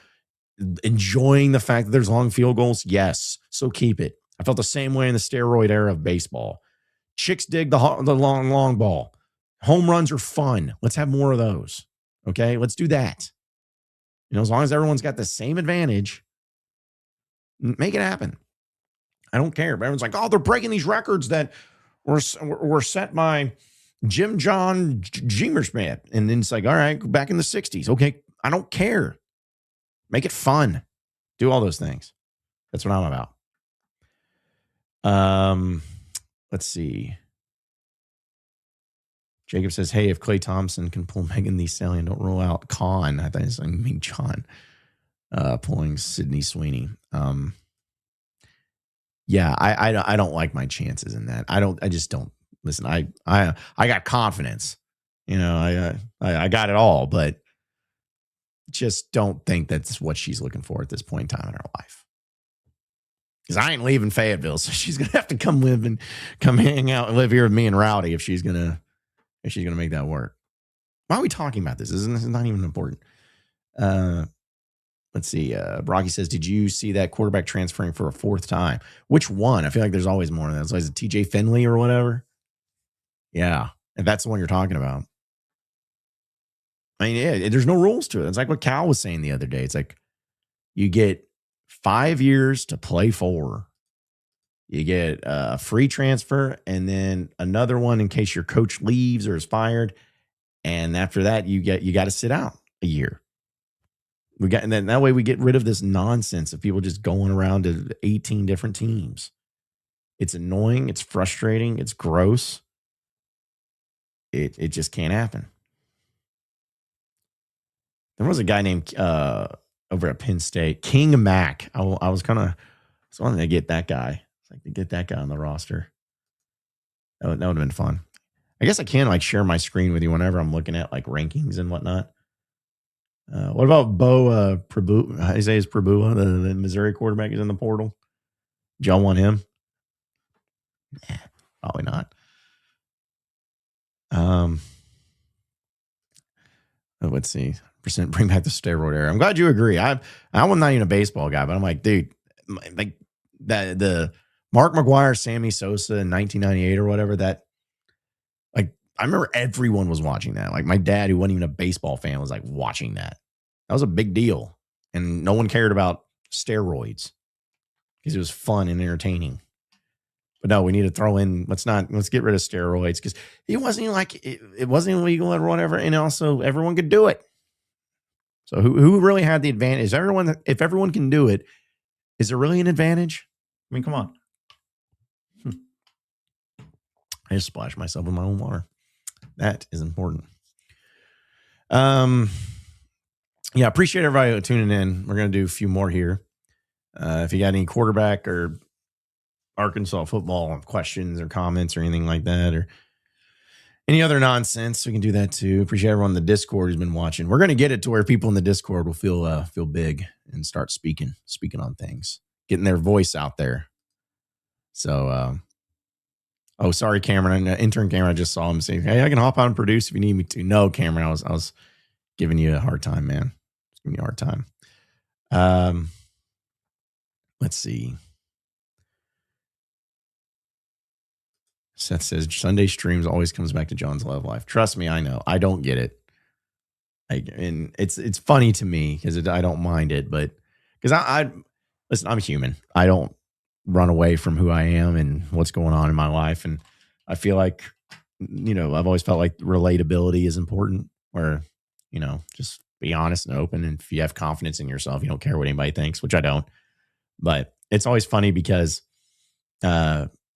enjoying the fact that there's long field goals? Yes. So keep it. I felt the same way in the steroid era of baseball. Chicks dig the long ball. Home runs are fun. Let's have more of those. Okay, let's do that. You know, as long as everyone's got the same advantage, make it happen. I don't care. But everyone's like, oh, they're breaking these records that were set by Jim John Jemersmith. And then it's like, all right, back in the 60s. Okay, I don't care. Make it fun. Do all those things. That's what I'm about. Let's see. Jacob says, hey, if Klay Thompson can pull Megan Thee Stallion, don't rule out Khan. I thought he was saying Ming John pulling Sydney Sweeney. Yeah, I don't like my chances in that. I just don't. Listen, I got confidence. You know, I got it all, but just don't think that's what she's looking for at this point in time in her life. Because I ain't leaving Fayetteville, so she's gonna have to come hang out and live here with me and Rowdy if she's gonna make that work. Why are we talking about this? This is not even important. Let's see. Brocky says, did you see that quarterback transferring for a fourth time? Which one? I feel like there's always more than that. So is it TJ Finley or whatever? Yeah, if that's the one you're talking about. I mean, yeah, there's no rules to it. It's like what Cal was saying the other day. It's like you get 5 years to play 4. You get a free transfer and then another one in case your coach leaves or is fired. And after that, you got to sit out a year. And then that way we get rid of this nonsense of people just going around to 18 different teams. It's annoying. It's frustrating. It's gross. It just can't happen. There was a guy named over at Penn State, King Mack. I was wanting to get that guy. It's like to get that guy on the roster. That would have been fun. I guess I can like share my screen with you whenever I'm looking at like rankings and whatnot. What about Bo Isaiah Prabula, the Missouri quarterback, is in the portal? Did y'all want him? Nah, probably not. Let's see. Bring back the steroid era. I'm glad you agree. I'm not even a baseball guy, but I'm like, dude, like the Mark McGuire, Sammy Sosa in 1998 or whatever, that like I remember everyone was watching that. Like my dad, who wasn't even a baseball fan, was like watching that. That was a big deal. And no one cared about steroids because it was fun and entertaining. But no, we need to throw in, let's get rid of steroids because it wasn't like it wasn't illegal or whatever. And also everyone could do it. So who really had the advantage? If everyone can do it, is there really an advantage? I mean, come on. I just splashed myself with my own water. That is important. Yeah, appreciate everybody tuning in. We're going to do a few more here. If you got any quarterback or Arkansas football questions or comments or anything like that, or any other nonsense, we can do that too. Appreciate everyone in the Discord who's been watching. We're going to get it to where people in the Discord will feel big and start speaking on things, getting their voice out there. So, oh, sorry, Cameron. Intern Cameron, I just saw him saying, "Hey, I can hop on and produce if you need me to." No, Cameron, I was giving you a hard time, man. Giving you a hard time. Let's see. Seth says Sunday streams always comes back to John's love life. Trust me, I know. I don't get it. And it's funny to me because I don't mind it, but because I listen, I'm human. I don't run away from who I am and what's going on in my life. And I feel like, I've always felt like relatability is important where, just be honest and open. And if you have confidence in yourself, you don't care what anybody thinks, which I don't. But it's always funny because,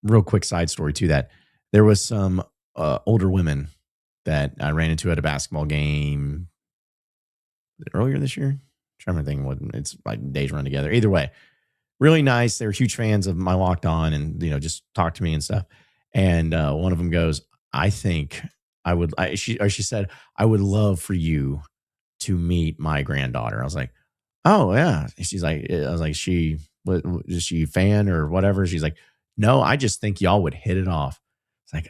real quick side story to that. There was some older women that I ran into at a basketball game earlier this year. I'm trying to think what it's like days run together. Either way, really nice. They were huge fans of my Locked On and, just talk to me and stuff. And one of them goes, I think she said, I would love for you to meet my granddaughter. I was like, oh yeah. She's like, I was like, is she a fan or whatever? She's like, no, I just think y'all would hit it off. It's like,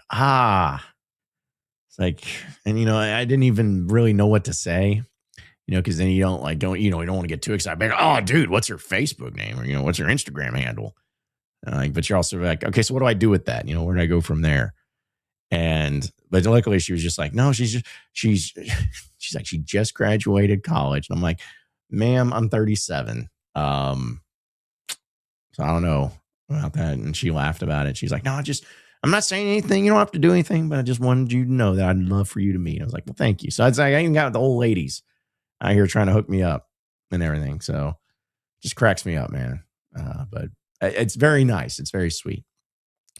it's like, and I didn't even really know what to say, because then you don't want to get too excited. Like, oh, dude, what's your Facebook name? Or, what's your Instagram handle? But you're also like, okay, so what do I do with that? Where do I go from there? But luckily she was just like, no, she's like, she just graduated college. And I'm like, ma'am, I'm 37. So I don't know about that. And she laughed about it. She's like, no, I'm not saying anything. You don't have to do anything, but I just wanted you to know that I'd love for you to meet. I was like, well, thank you. So it's like, I even got the old ladies out here trying to hook me up and everything. So just cracks me up, man. But it's very nice. It's very sweet.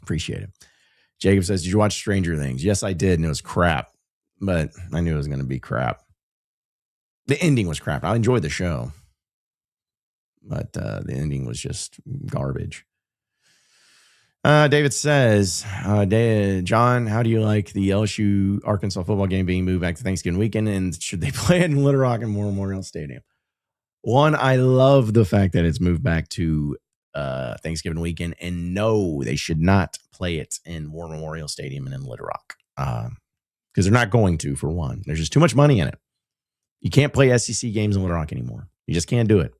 Appreciate it. Jacob says, did you watch Stranger Things? Yes, I did. And it was crap, but I knew it was going to be crap. The ending was crap. I enjoyed the show, but the ending was just garbage. David says, John, how do you like the LSU Arkansas football game being moved back to Thanksgiving weekend? And should they play it in Little Rock and War Memorial Stadium? One, I love the fact that it's moved back to Thanksgiving weekend. And no, they should not play it in War Memorial Stadium and in Little Rock. Because they're not going to, for one. There's just too much money in it. You can't play SEC games in Little Rock anymore. You just can't do it.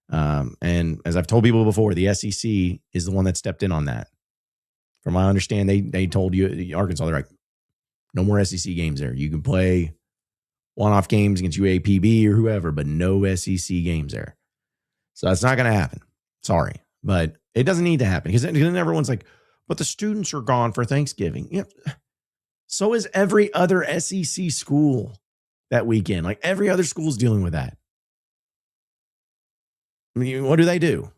And as I've told people before, the SEC is the one that stepped in on that. From my understanding, they told you, Arkansas, they're like, no more SEC games there. You can play one-off games against UAPB or whoever, but no SEC games there. So that's not going to happen. Sorry. But it doesn't need to happen because then everyone's like, but the students are gone for Thanksgiving. Yeah. So is every other SEC school that weekend. Like every other school's dealing with that. I mean, what do?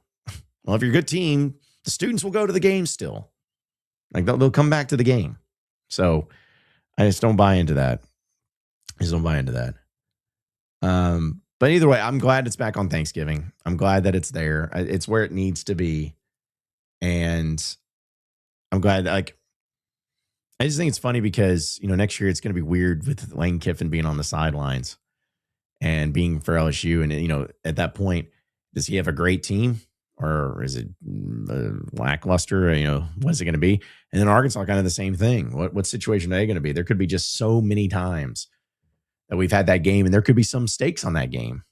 Well, if you're a good team, the students will go to the game still. Like they'll come back to the game. So I just don't buy into that. But either way, I'm glad it's back on Thanksgiving. I'm glad that it's there. It's where it needs to be. And I'm glad, I just think it's funny because, next year it's going to be weird with Lane Kiffin being on the sidelines and being for LSU. And, at that point, does he have a great team or is it lackluster? What's it going to be? And then Arkansas, kind of the same thing. What situation are they going to be? There could be just so many times that we've had that game and there could be some stakes on that game.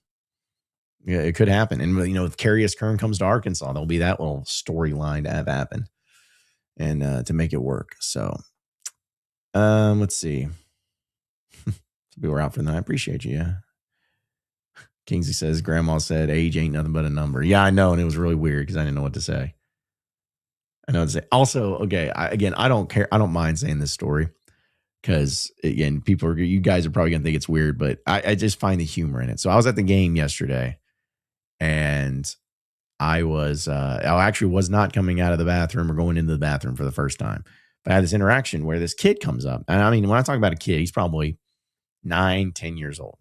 Yeah, it could happen. And, if Carius Kern comes to Arkansas, there'll be that little storyline to have happen and to make it work. So Let's see. We were out for the night. I appreciate you. Yeah. Kingsley says, Grandma said age ain't nothing but a number. Yeah, I know. And it was really weird because I didn't know what to say. I know what to say. Also, okay, I don't care. I don't mind saying this story because, again, you guys are probably going to think it's weird, but I just find the humor in it. So I was at the game yesterday and I actually was not coming out of the bathroom or going into the bathroom for the first time. But I had this interaction where this kid comes up. And I mean, when I talk about a kid, he's probably 9, 10 years old.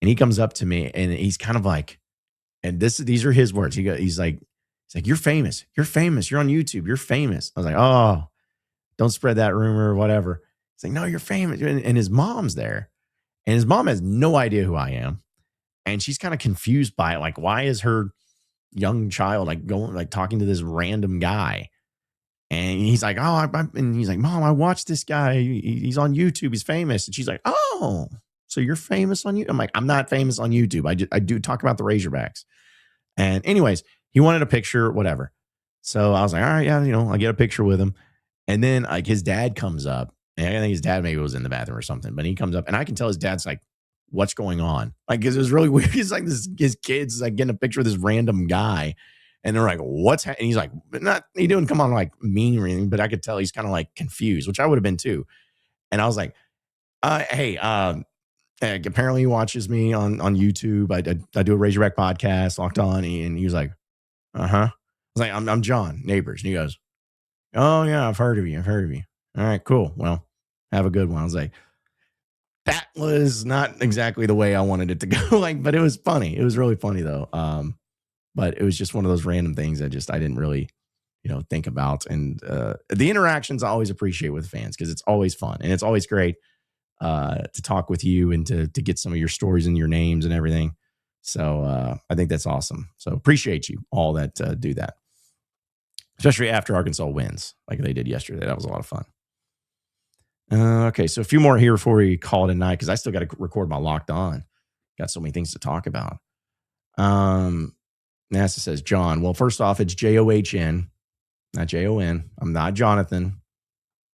And he comes up to me and he's kind of like, and these are his words. He's like, you're famous. You're famous. You're on YouTube. You're famous. I was like, oh, don't spread that rumor or whatever. He's like, no, you're famous. And his mom's there. And his mom has no idea who I am. And she's kind of confused by it. Like, why is her young child talking to this random guy? And he's like, and he's like, Mom, I watched this guy. He's on YouTube. He's famous. And she's like, oh, so you're famous on YouTube? I'm like, I'm not famous on YouTube. I do talk about the Razorbacks. And anyways, he wanted a picture, whatever. So I was like, all right, yeah, I'll get a picture with him. And then like his dad comes up. And I think his dad maybe was in the bathroom or something. But he comes up and I can tell his dad's like, what's going on? Like, it was really weird. He's like, his kid's like getting a picture of this random guy. And they're like, what's happening? And he's like, he didn't come on like mean or anything, but I could tell he's kind of like confused, which I would have been too. And I was like, hey, apparently he watches me on YouTube. I do a Razorback podcast, Locked On. And he was like, uh-huh. I was like, I'm John, Nabors. And he goes, oh yeah, I've heard of you. All right, cool. Well, have a good one. I was like, that was not exactly the way I wanted it to go. But it was funny. It was really funny though. But it was just one of those random things that I didn't really, think about. And the interactions I always appreciate with fans because it's always fun and it's always great to talk with you and to get some of your stories and your names and everything. So I think that's awesome. So appreciate you all that do that, especially after Arkansas wins like they did yesterday. That was a lot of fun. Okay, so a few more here before we call it a night because I still got to record my Locked On. Got so many things to talk about. NASA says, John. Well, first off, it's John, not Jon. I'm not Jonathan.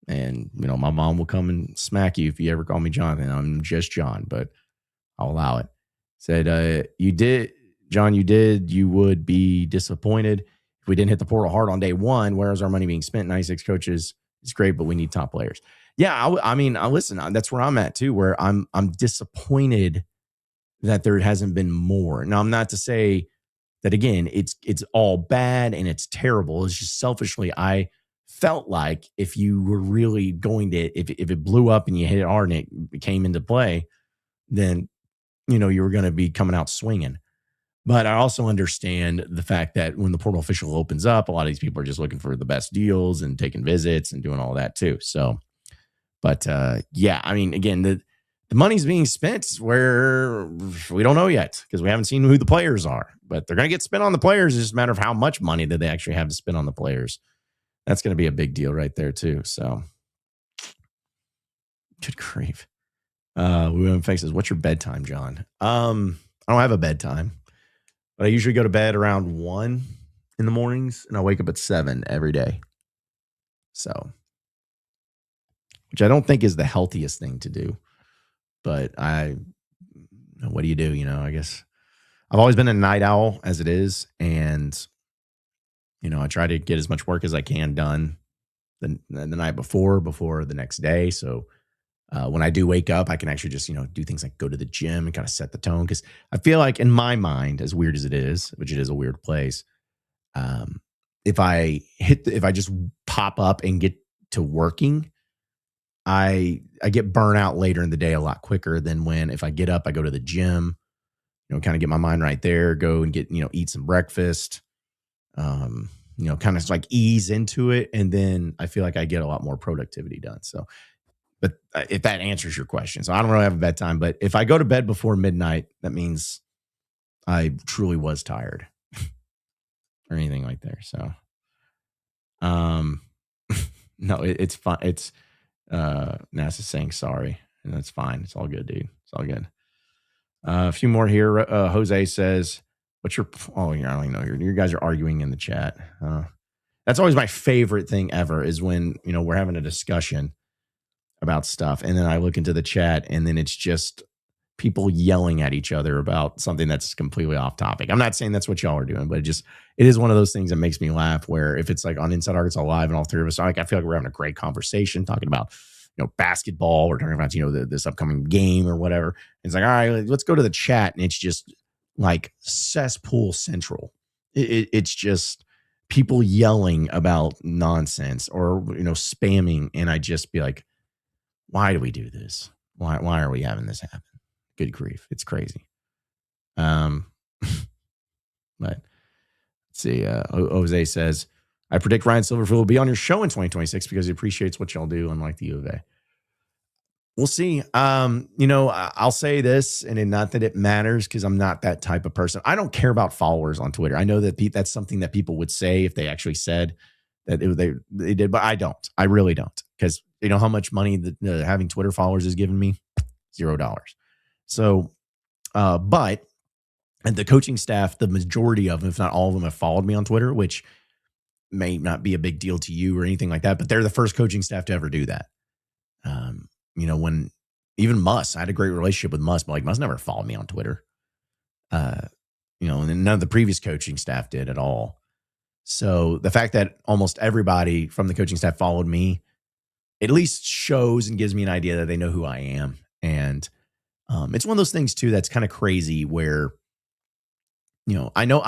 And, my mom will come and smack you if you ever call me Jonathan. I'm just John, but I'll allow it. Said, you would be disappointed if we didn't hit the portal hard on day one. Where is our money being spent? 96 coaches. It's great, but we need top players. Yeah, listen, that's where I'm at too, where I'm disappointed that there hasn't been more. Now, I'm not to say that, again, it's all bad and it's terrible. It's just selfishly, I felt like if you were really going to, if it blew up and you hit it hard and it came into play, then, you were going to be coming out swinging. But I also understand the fact that when the portal official opens up, a lot of these people are just looking for the best deals and taking visits and doing all that too. So, but yeah, again, the money's being spent where we don't know yet because we haven't seen who the players are, but they're going to get spent on the players. It's just a matter of how much money that they actually have to spend on the players. That's going to be a big deal right there too. So good grief. We says, what's your bedtime, John? I don't have a bedtime, but I usually go to bed around 1 in the mornings and I wake up at 7 every day. So, which I don't think is the healthiest thing to do, but what do you do? I guess I've always been a night owl as it is. And, I try to get as much work as I can done the night before the next day. So, when I do wake up, I can actually just, do things like go to the gym and kind of set the tone. Cause I feel like in my mind, as weird as it is, which it is a weird place. If I just pop up and get to working, I get burnt out later in the day a lot quicker than if I get up, I go to the gym, kind of get my mind right there, go and get, eat some breakfast, kind of like ease into it. And then I feel like I get a lot more productivity done. So, but if that answers your question. So I don't really have a bedtime, but if I go to bed before midnight, that means I truly was tired or anything like there. So, no, it's fine. It's, NASA saying sorry, and that's fine. It's all good, dude. It's all good. A few more here. Jose says, what's your, oh, yeah, I don't even know. You guys are arguing in the chat. That's always my favorite thing ever is when, we're having a discussion about stuff. And then I look into the chat and then it's just people yelling at each other about something that's completely off topic. I'm not saying that's what y'all are doing, but it is one of those things that makes me laugh where if it's like on Inside Arkansas Live and all three of us, I feel like we're having a great conversation talking about, basketball or talking about, this upcoming game or whatever. It's like, all right, let's go to the chat. And it's just like cesspool central. It's just people yelling about nonsense or, spamming. And I just be like, why do we do this? Why are we having this happen? Good grief. It's crazy. But let's see. Jose says, I predict Ryan Silverfield will be on your show in 2026 because he appreciates what y'all do, unlike the U of A. We'll see. I'll say this, and not that it matters because I'm not that type of person. I don't care about followers on Twitter. I know that that's something that people would say if they actually said that they did, but I don't. I really don't, because you know how much money that having Twitter followers has given me? $0. So, but the coaching staff, the majority of them, if not all of them, have followed me on Twitter, which may not be a big deal to you or anything like that, but they're the first coaching staff to ever do that. When even Muss, I had a great relationship with Muss, but like Muss never followed me on Twitter. And then none of the previous coaching staff did at all. So the fact that almost everybody from the coaching staff followed me at least shows and gives me an idea that they know who I am. And it's one of those things too that's kind of crazy where, I know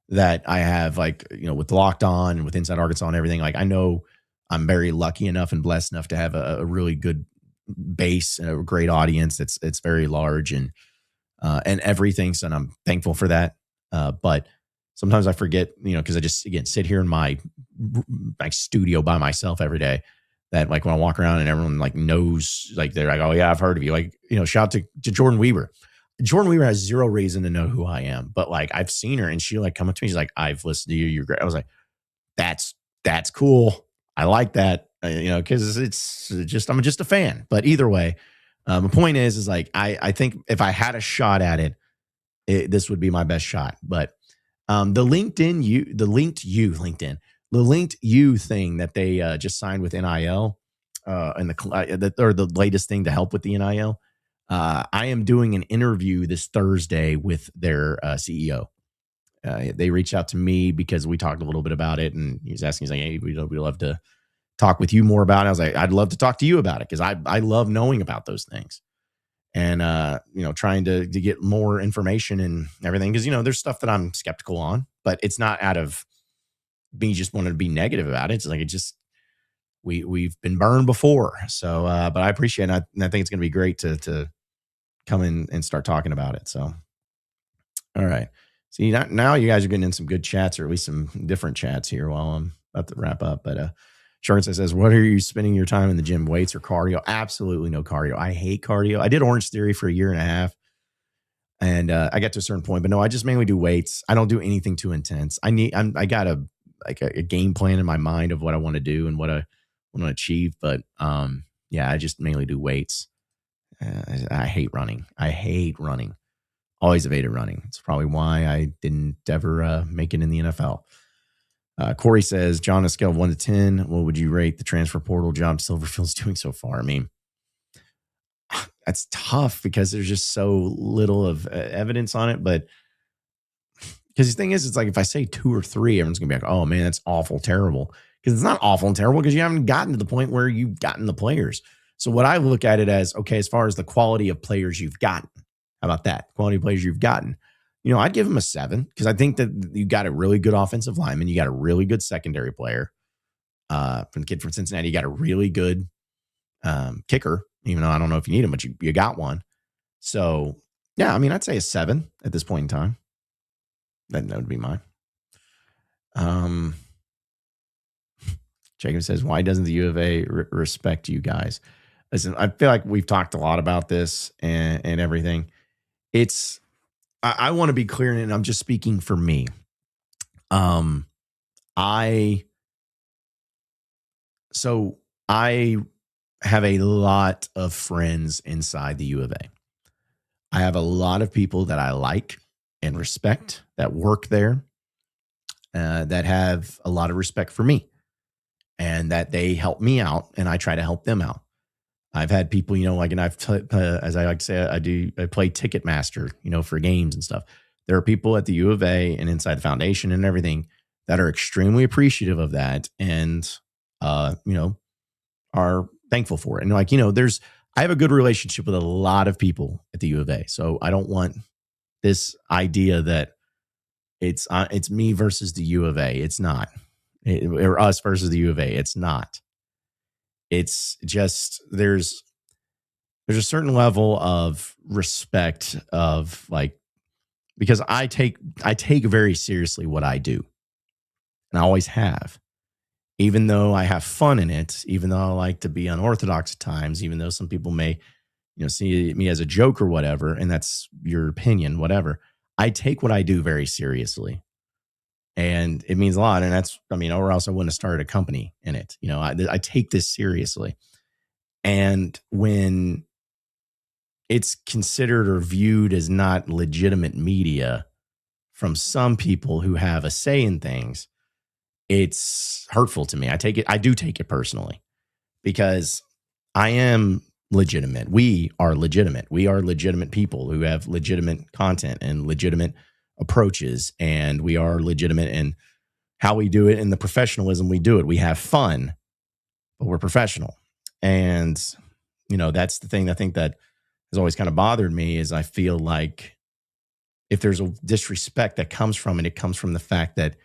that I have with Locked On and with Inside Arkansas and everything, I know I'm very lucky enough and blessed enough to have a really good base and a great audience. It's very large and everything. So I'm thankful for that. But sometimes I forget, because I just, again, sit here in my studio by myself every day, that when I walk around and everyone knows, they're like, oh yeah, I've heard of you. Shout out to Jordan Weaver. Jordan Weaver has zero reason to know who I am, but I've seen her and she come up to me. She's like, I've listened to you. You're great. I was like, that's cool. I like that, because it's just, I'm just a fan. But either way, the point is I think if I had a shot at it, this would be my best shot. But the linked you thing that they just signed with NIL and the latest thing to help with the NIL. I am doing an interview this Thursday with their CEO. They reached out to me because we talked a little bit about it, and he was asking, he's like, hey, we'd love to talk with you more about it. I was like, I'd love to talk to you about it because I love knowing about those things and, trying to get more information and everything. Because, there's stuff that I'm skeptical on, but it's not out of me just wanting to be negative about it. It's we've been burned before. So, but I appreciate it. And I think it's going to be great to come in and start talking about it. So, all right. See, now you guys are getting in some good chats, or at least some different chats here while I'm about to wrap up. But Sharks says, what are you spending your time in the gym, weights or cardio? Absolutely no cardio. I hate cardio. I did Orange Theory for a year and a half, and I got to a certain point, but no, I just mainly do weights. I don't do anything too intense. I got a game plan in my mind of what I want to do and what I want to achieve. But I just mainly do weights. I hate running. Always have hated running. It's probably why I didn't ever make it in the NFL. Corey says, John, on a scale of 1 to 10, what would you rate the transfer portal job Silverfield's doing so far? I mean, that's tough because there's just so little of evidence on it. But because the thing is, it's if I say 2 or 3, everyone's going to be like, oh, man, that's awful, terrible. Because it's not awful and terrible because you haven't gotten to the point where you've gotten the players. So what I look at it as, okay, as far as the quality of players you've gotten, how about that? Quality of players you've gotten. I'd give him a 7 because I think that you got a really good offensive lineman. You got a really good secondary player from the kid from Cincinnati. You got a really good kicker, even though I don't know if you need him, but you got one. So, yeah, I mean, I'd say a 7 at this point in time. That would be mine. Jacob says, why doesn't the U of A respect you guys? Listen, I feel like we've talked a lot about this and everything. I want to be clear, and I'm just speaking for me. I have a lot of friends inside the U of A. I have a lot of people that I like and respect that work there, that have a lot of respect for me. and that they help me out and I try to help them out. I've had people, like, and as I like to say, I play Ticketmaster, for games and stuff. There are people at the U of A and inside the foundation and everything that are extremely appreciative of that and, are thankful for it. And I have a good relationship with a lot of people at the U of A. So I don't want this idea that it's me versus the U of A. It's not. Or us versus the U of A. It's not. It's just there's a certain level of respect of because I take very seriously what I do, and I always have. Even though I have fun in it, even though I like to be unorthodox at times, even though some people may, see me as a joke or whatever, and that's your opinion, whatever. I take what I do very seriously, and it means a lot. And or else I wouldn't have started a company in it. I take this seriously, and when it's considered or viewed as not legitimate media from some people who have a say in things, it's hurtful to me. I do take it personally because I am legitimate. We are legitimate. We are legitimate people who have legitimate content and legitimate approaches, and we are legitimate in how we do it and the professionalism we do it. We have fun, but we're professional. And, that's the thing I think that has always kind of bothered me is I feel like if there's a disrespect that comes from it, it comes from the fact that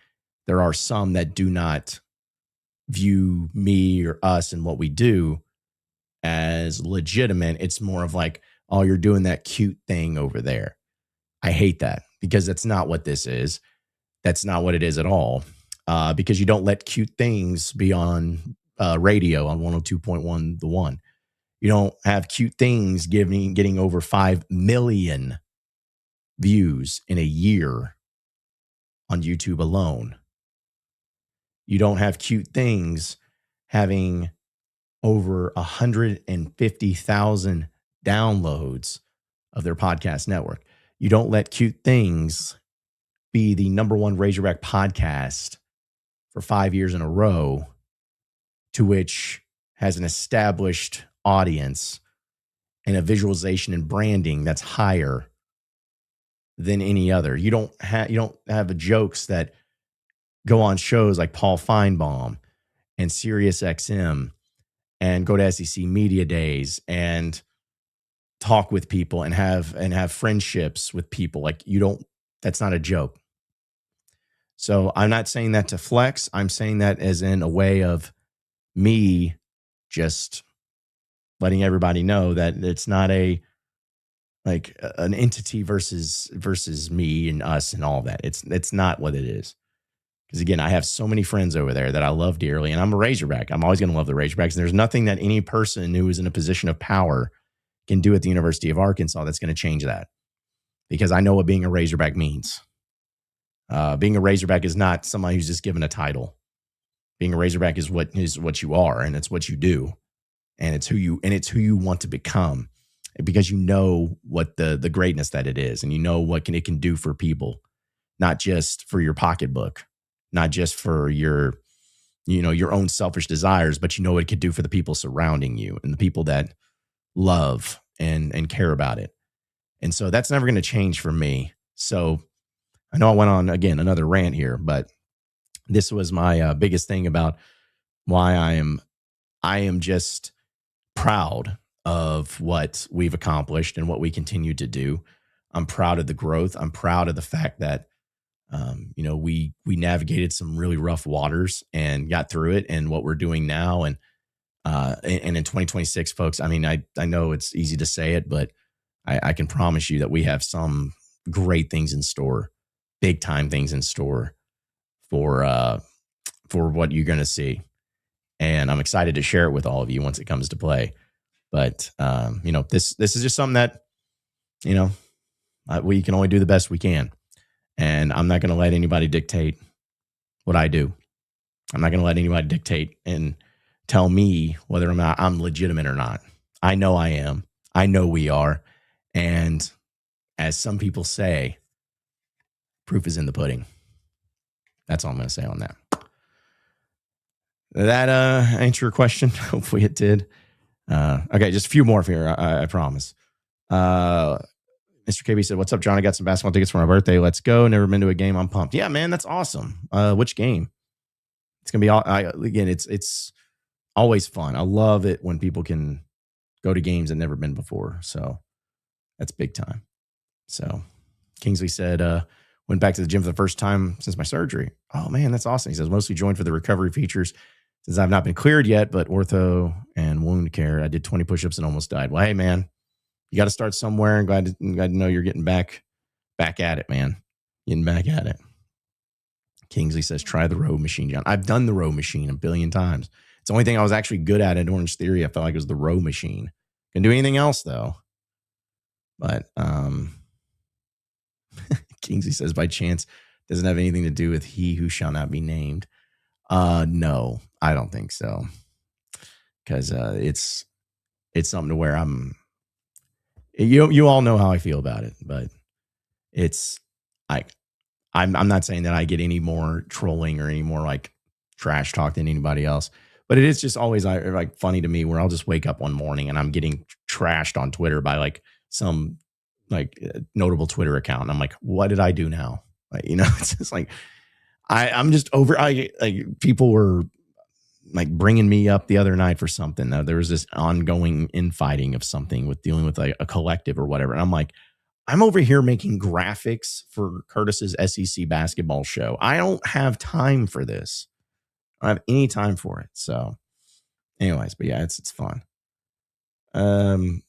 there are some that do not view me or us and what we do as legitimate. It's more of like, oh, you're doing that cute thing over there. I hate that because that's not what this is. That's not what it is at all. Because you don't let cute things be on radio on 102.1 The One. You don't have cute things getting over 5 million views in a year on YouTube alone. You don't have cute things having over 150,000 downloads of their podcast network. You don't let cute things be the number one Razorback podcast for 5 years in a row, to which has an established audience and a visualization and branding that's higher than any other. You don't have jokes that go on shows like Paul Feinbaum and Sirius XM and go to SEC Media Days and talk with people and have friendships with people. That's not a joke. So I'm not saying that to flex. I'm saying that as in a way of me just letting everybody know that it's not an entity versus me and us and all that. It's not what it is. Because again, I have so many friends over there that I love dearly, and I'm a Razorback. I'm always going to love the Razorbacks. And there's nothing that any person who is in a position of power can do at the University of Arkansas that's going to change that. Because I know what being a Razorback means. Being a Razorback is not somebody who's just given a title. Being a Razorback is what you are, and it's what you do, and it's who you want to become, because you know what the greatness that it is, and you know what it can do for people, not just for your pocketbook, not just for your own selfish desires, but you know what it could do for the people surrounding you and the people that love and care about it. And so that's never going to change for me. So I know I went on again another rant here, but this was my biggest thing about why I am just proud of what we've accomplished and what we continue to do. I'm proud of the growth. I'm proud of the fact that we navigated some really rough waters and got through it, and what we're doing now. And in 2026, folks, I mean, I know it's easy to say it, but I can promise you that we have some great things in store, big time things in store for what you're going to see. And I'm excited to share it with all of you once it comes to play. But, this is just something that, we can only do the best we can. And I'm not going to let anybody dictate what I do. I'm not going to let anybody dictate and tell me whether or not I'm legitimate or not. I know I am. I know we are. And as some people say, proof is in the pudding. That's all I'm going to say on that. that answer your question? Hopefully it did. Okay, just a few more for here. I promise. Mr. KB said, "What's up, John? I got some basketball tickets for my birthday. Let's go. Never been to a game. I'm pumped." Yeah, man, that's awesome. Which game? It's gonna be all. Again, it's always fun. I love it when people can go to games that never been before. So that's big time. So Kingsley said, went back to the gym for the first time since my surgery. Oh man, that's awesome. He says, mostly joined for the recovery features since I've not been cleared yet, but ortho and wound care. I did 20 push-ups and almost died. Well, hey man, you got to start somewhere, and glad to know you're getting back at it, man. Getting back at it. Kingsley says, try the row machine, John. I've done the row machine a billion times. It's the only thing I was actually good at Orange Theory. I felt like it was the row machine. Can do anything else though. But Kingsley says, by chance, doesn't have anything to do with he who shall not be named. No, I don't think so. Because it's something to where you all know how I feel about it, but it's I'm not saying that I get any more trolling or any more like trash talk than anybody else, but it is just always like funny to me where I'll just wake up one morning and I'm getting trashed on Twitter by like some like notable Twitter account. And I'm like, what did I do now? Like, it's just like, I'm just over. People were like bringing me up the other night for something. There was this ongoing infighting of something with dealing with like a collective or whatever. And I'm like, I'm over here making graphics for Curtis's SEC basketball show. I don't have time for this. I don't have any time for it. So anyways, but yeah, it's fun. Brian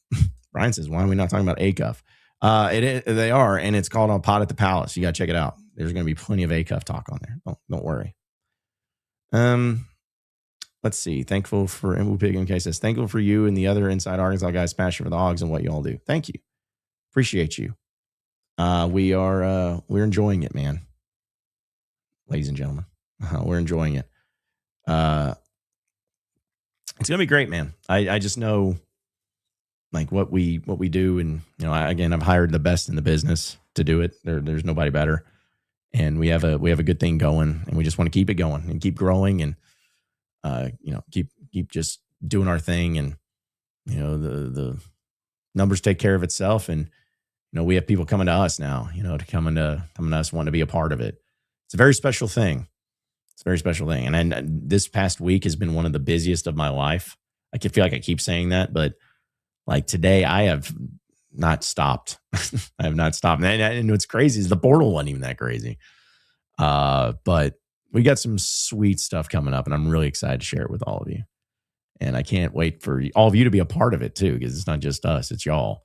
says, why are we not talking about ACUF? They are, and it's called On Pod at the Palace. You got to check it out. There's going to be plenty of ACUF talk on there. Don't worry. Let's see. Thankful for Pig MK says, thankful for you and the other Inside Arkansas guys' passion for the Hogs and what you all do. Thank you. Appreciate you. We're enjoying it, man. Ladies and gentlemen, we're enjoying it. It's gonna be great, man. I just know like what we do, and I've hired the best in the business to do it. There's nobody better, and we have a good thing going, and we just want to keep it going and keep growing, and keep just doing our thing, and the numbers take care of itself, and we have people coming to us now, to coming to us, wanting to be a part of it. It's a very special thing. It's a very special thing. And this past week has been one of the busiest of my life. I can feel like I keep saying that, but like today I have not stopped. I have not stopped. And what's crazy is the portal wasn't even that crazy. But we got some sweet stuff coming up, and I'm really excited to share it with all of you. And I can't wait for all of you to be a part of it too, because it's not just us, it's y'all.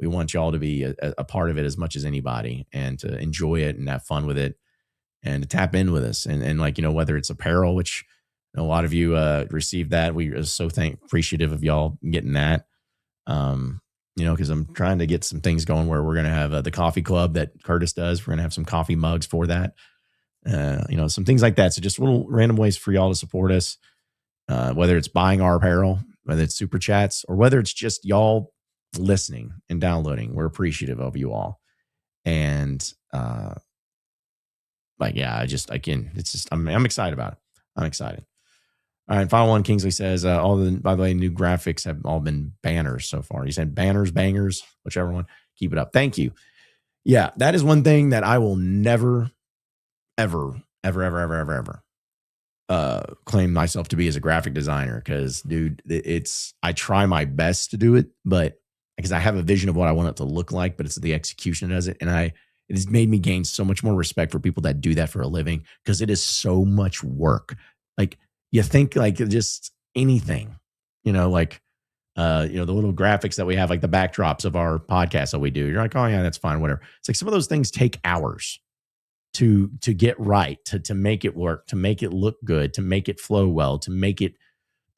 We want y'all to be a part of it as much as anybody, and to enjoy it and have fun with it, and to tap in with us. And like, whether it's apparel, which a lot of you received that. We are so appreciative of y'all getting that. Because I'm trying to get some things going where we're going to have the coffee club that Curtis does. We're going to have some coffee mugs for that. Some things like that. So just little random ways for y'all to support us, whether it's buying our apparel, whether it's super chats, or whether it's just y'all listening and downloading. We're appreciative of you all. And I'm excited about it. I'm excited. All right, final one. Kingsley says, by the way, new graphics have all been banners so far. He said banners, bangers, whichever one. Keep it up. Thank you. Yeah, that is one thing that I will never, ever claim myself to be as a graphic designer, because, dude, I try my best to do it, but because I have a vision of what I want it to look like, but it's the execution that does it. And it has made me gain so much more respect for people that do that for a living, because it is so much work. Like, you think like just anything, the little graphics that we have, like the backdrops of our podcast that we do. You're like, oh yeah, that's fine, whatever. It's like some of those things take hours to get right, to make it work, to make it look good, to make it flow well, to make it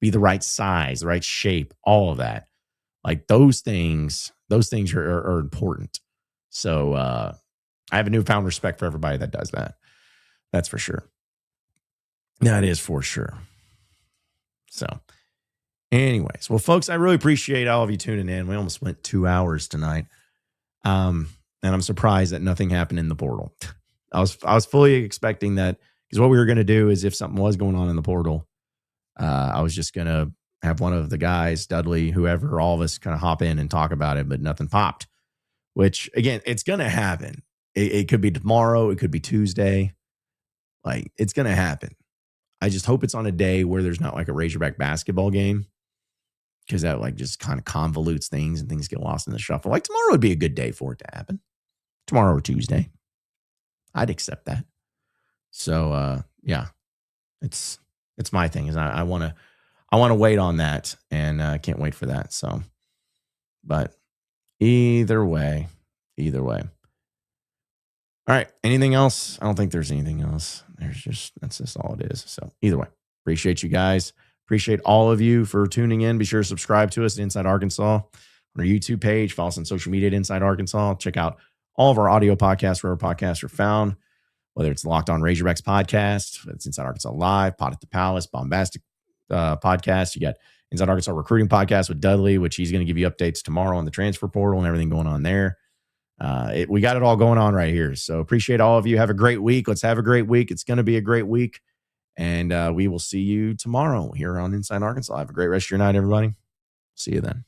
be the right size, the right shape, all of that. Like those things are important. So I have a newfound respect for everybody that does that. That's for sure. That is for sure. So anyways, well, folks, I really appreciate all of you tuning in. We almost went 2 hours tonight. And I'm surprised that nothing happened in the portal. I was fully expecting that, because what we were going to do is, if something was going on in the portal, I was just going to have one of the guys, Dudley, whoever, all of us kind of hop in and talk about it, but nothing popped, which again, it's going to happen. It could be tomorrow. It could be Tuesday. Like, it's going to happen. I just hope it's on a day where there's not like a Razorback basketball game, because that like just kind of convolutes things and things get lost in the shuffle. Like tomorrow would be a good day for it to happen. Tomorrow or Tuesday. I'd accept that. So yeah, it's my thing. Is I want to wait on that, and I can't wait for that. So, but either way. All right. Anything else? I don't think there's anything else. That's just all it is. So either way, appreciate you guys. Appreciate all of you for tuning in. Be sure to subscribe to us at Inside Arkansas on our YouTube page. Follow us on social media at Inside Arkansas. Check out all of our audio podcasts where our podcasts are found, whether it's Locked On Razorbacks podcast, it's Inside Arkansas Live, Pot at the Palace, Bombastic podcast. You got Inside Arkansas Recruiting Podcast with Dudley, which he's going to give you updates tomorrow on the transfer portal and everything going on there. We got it all going on right here. So appreciate all of you. Have a great week. Let's have a great week. It's going to be a great week. And we will see you tomorrow here on Inside Arkansas. Have a great rest of your night, everybody. See you then.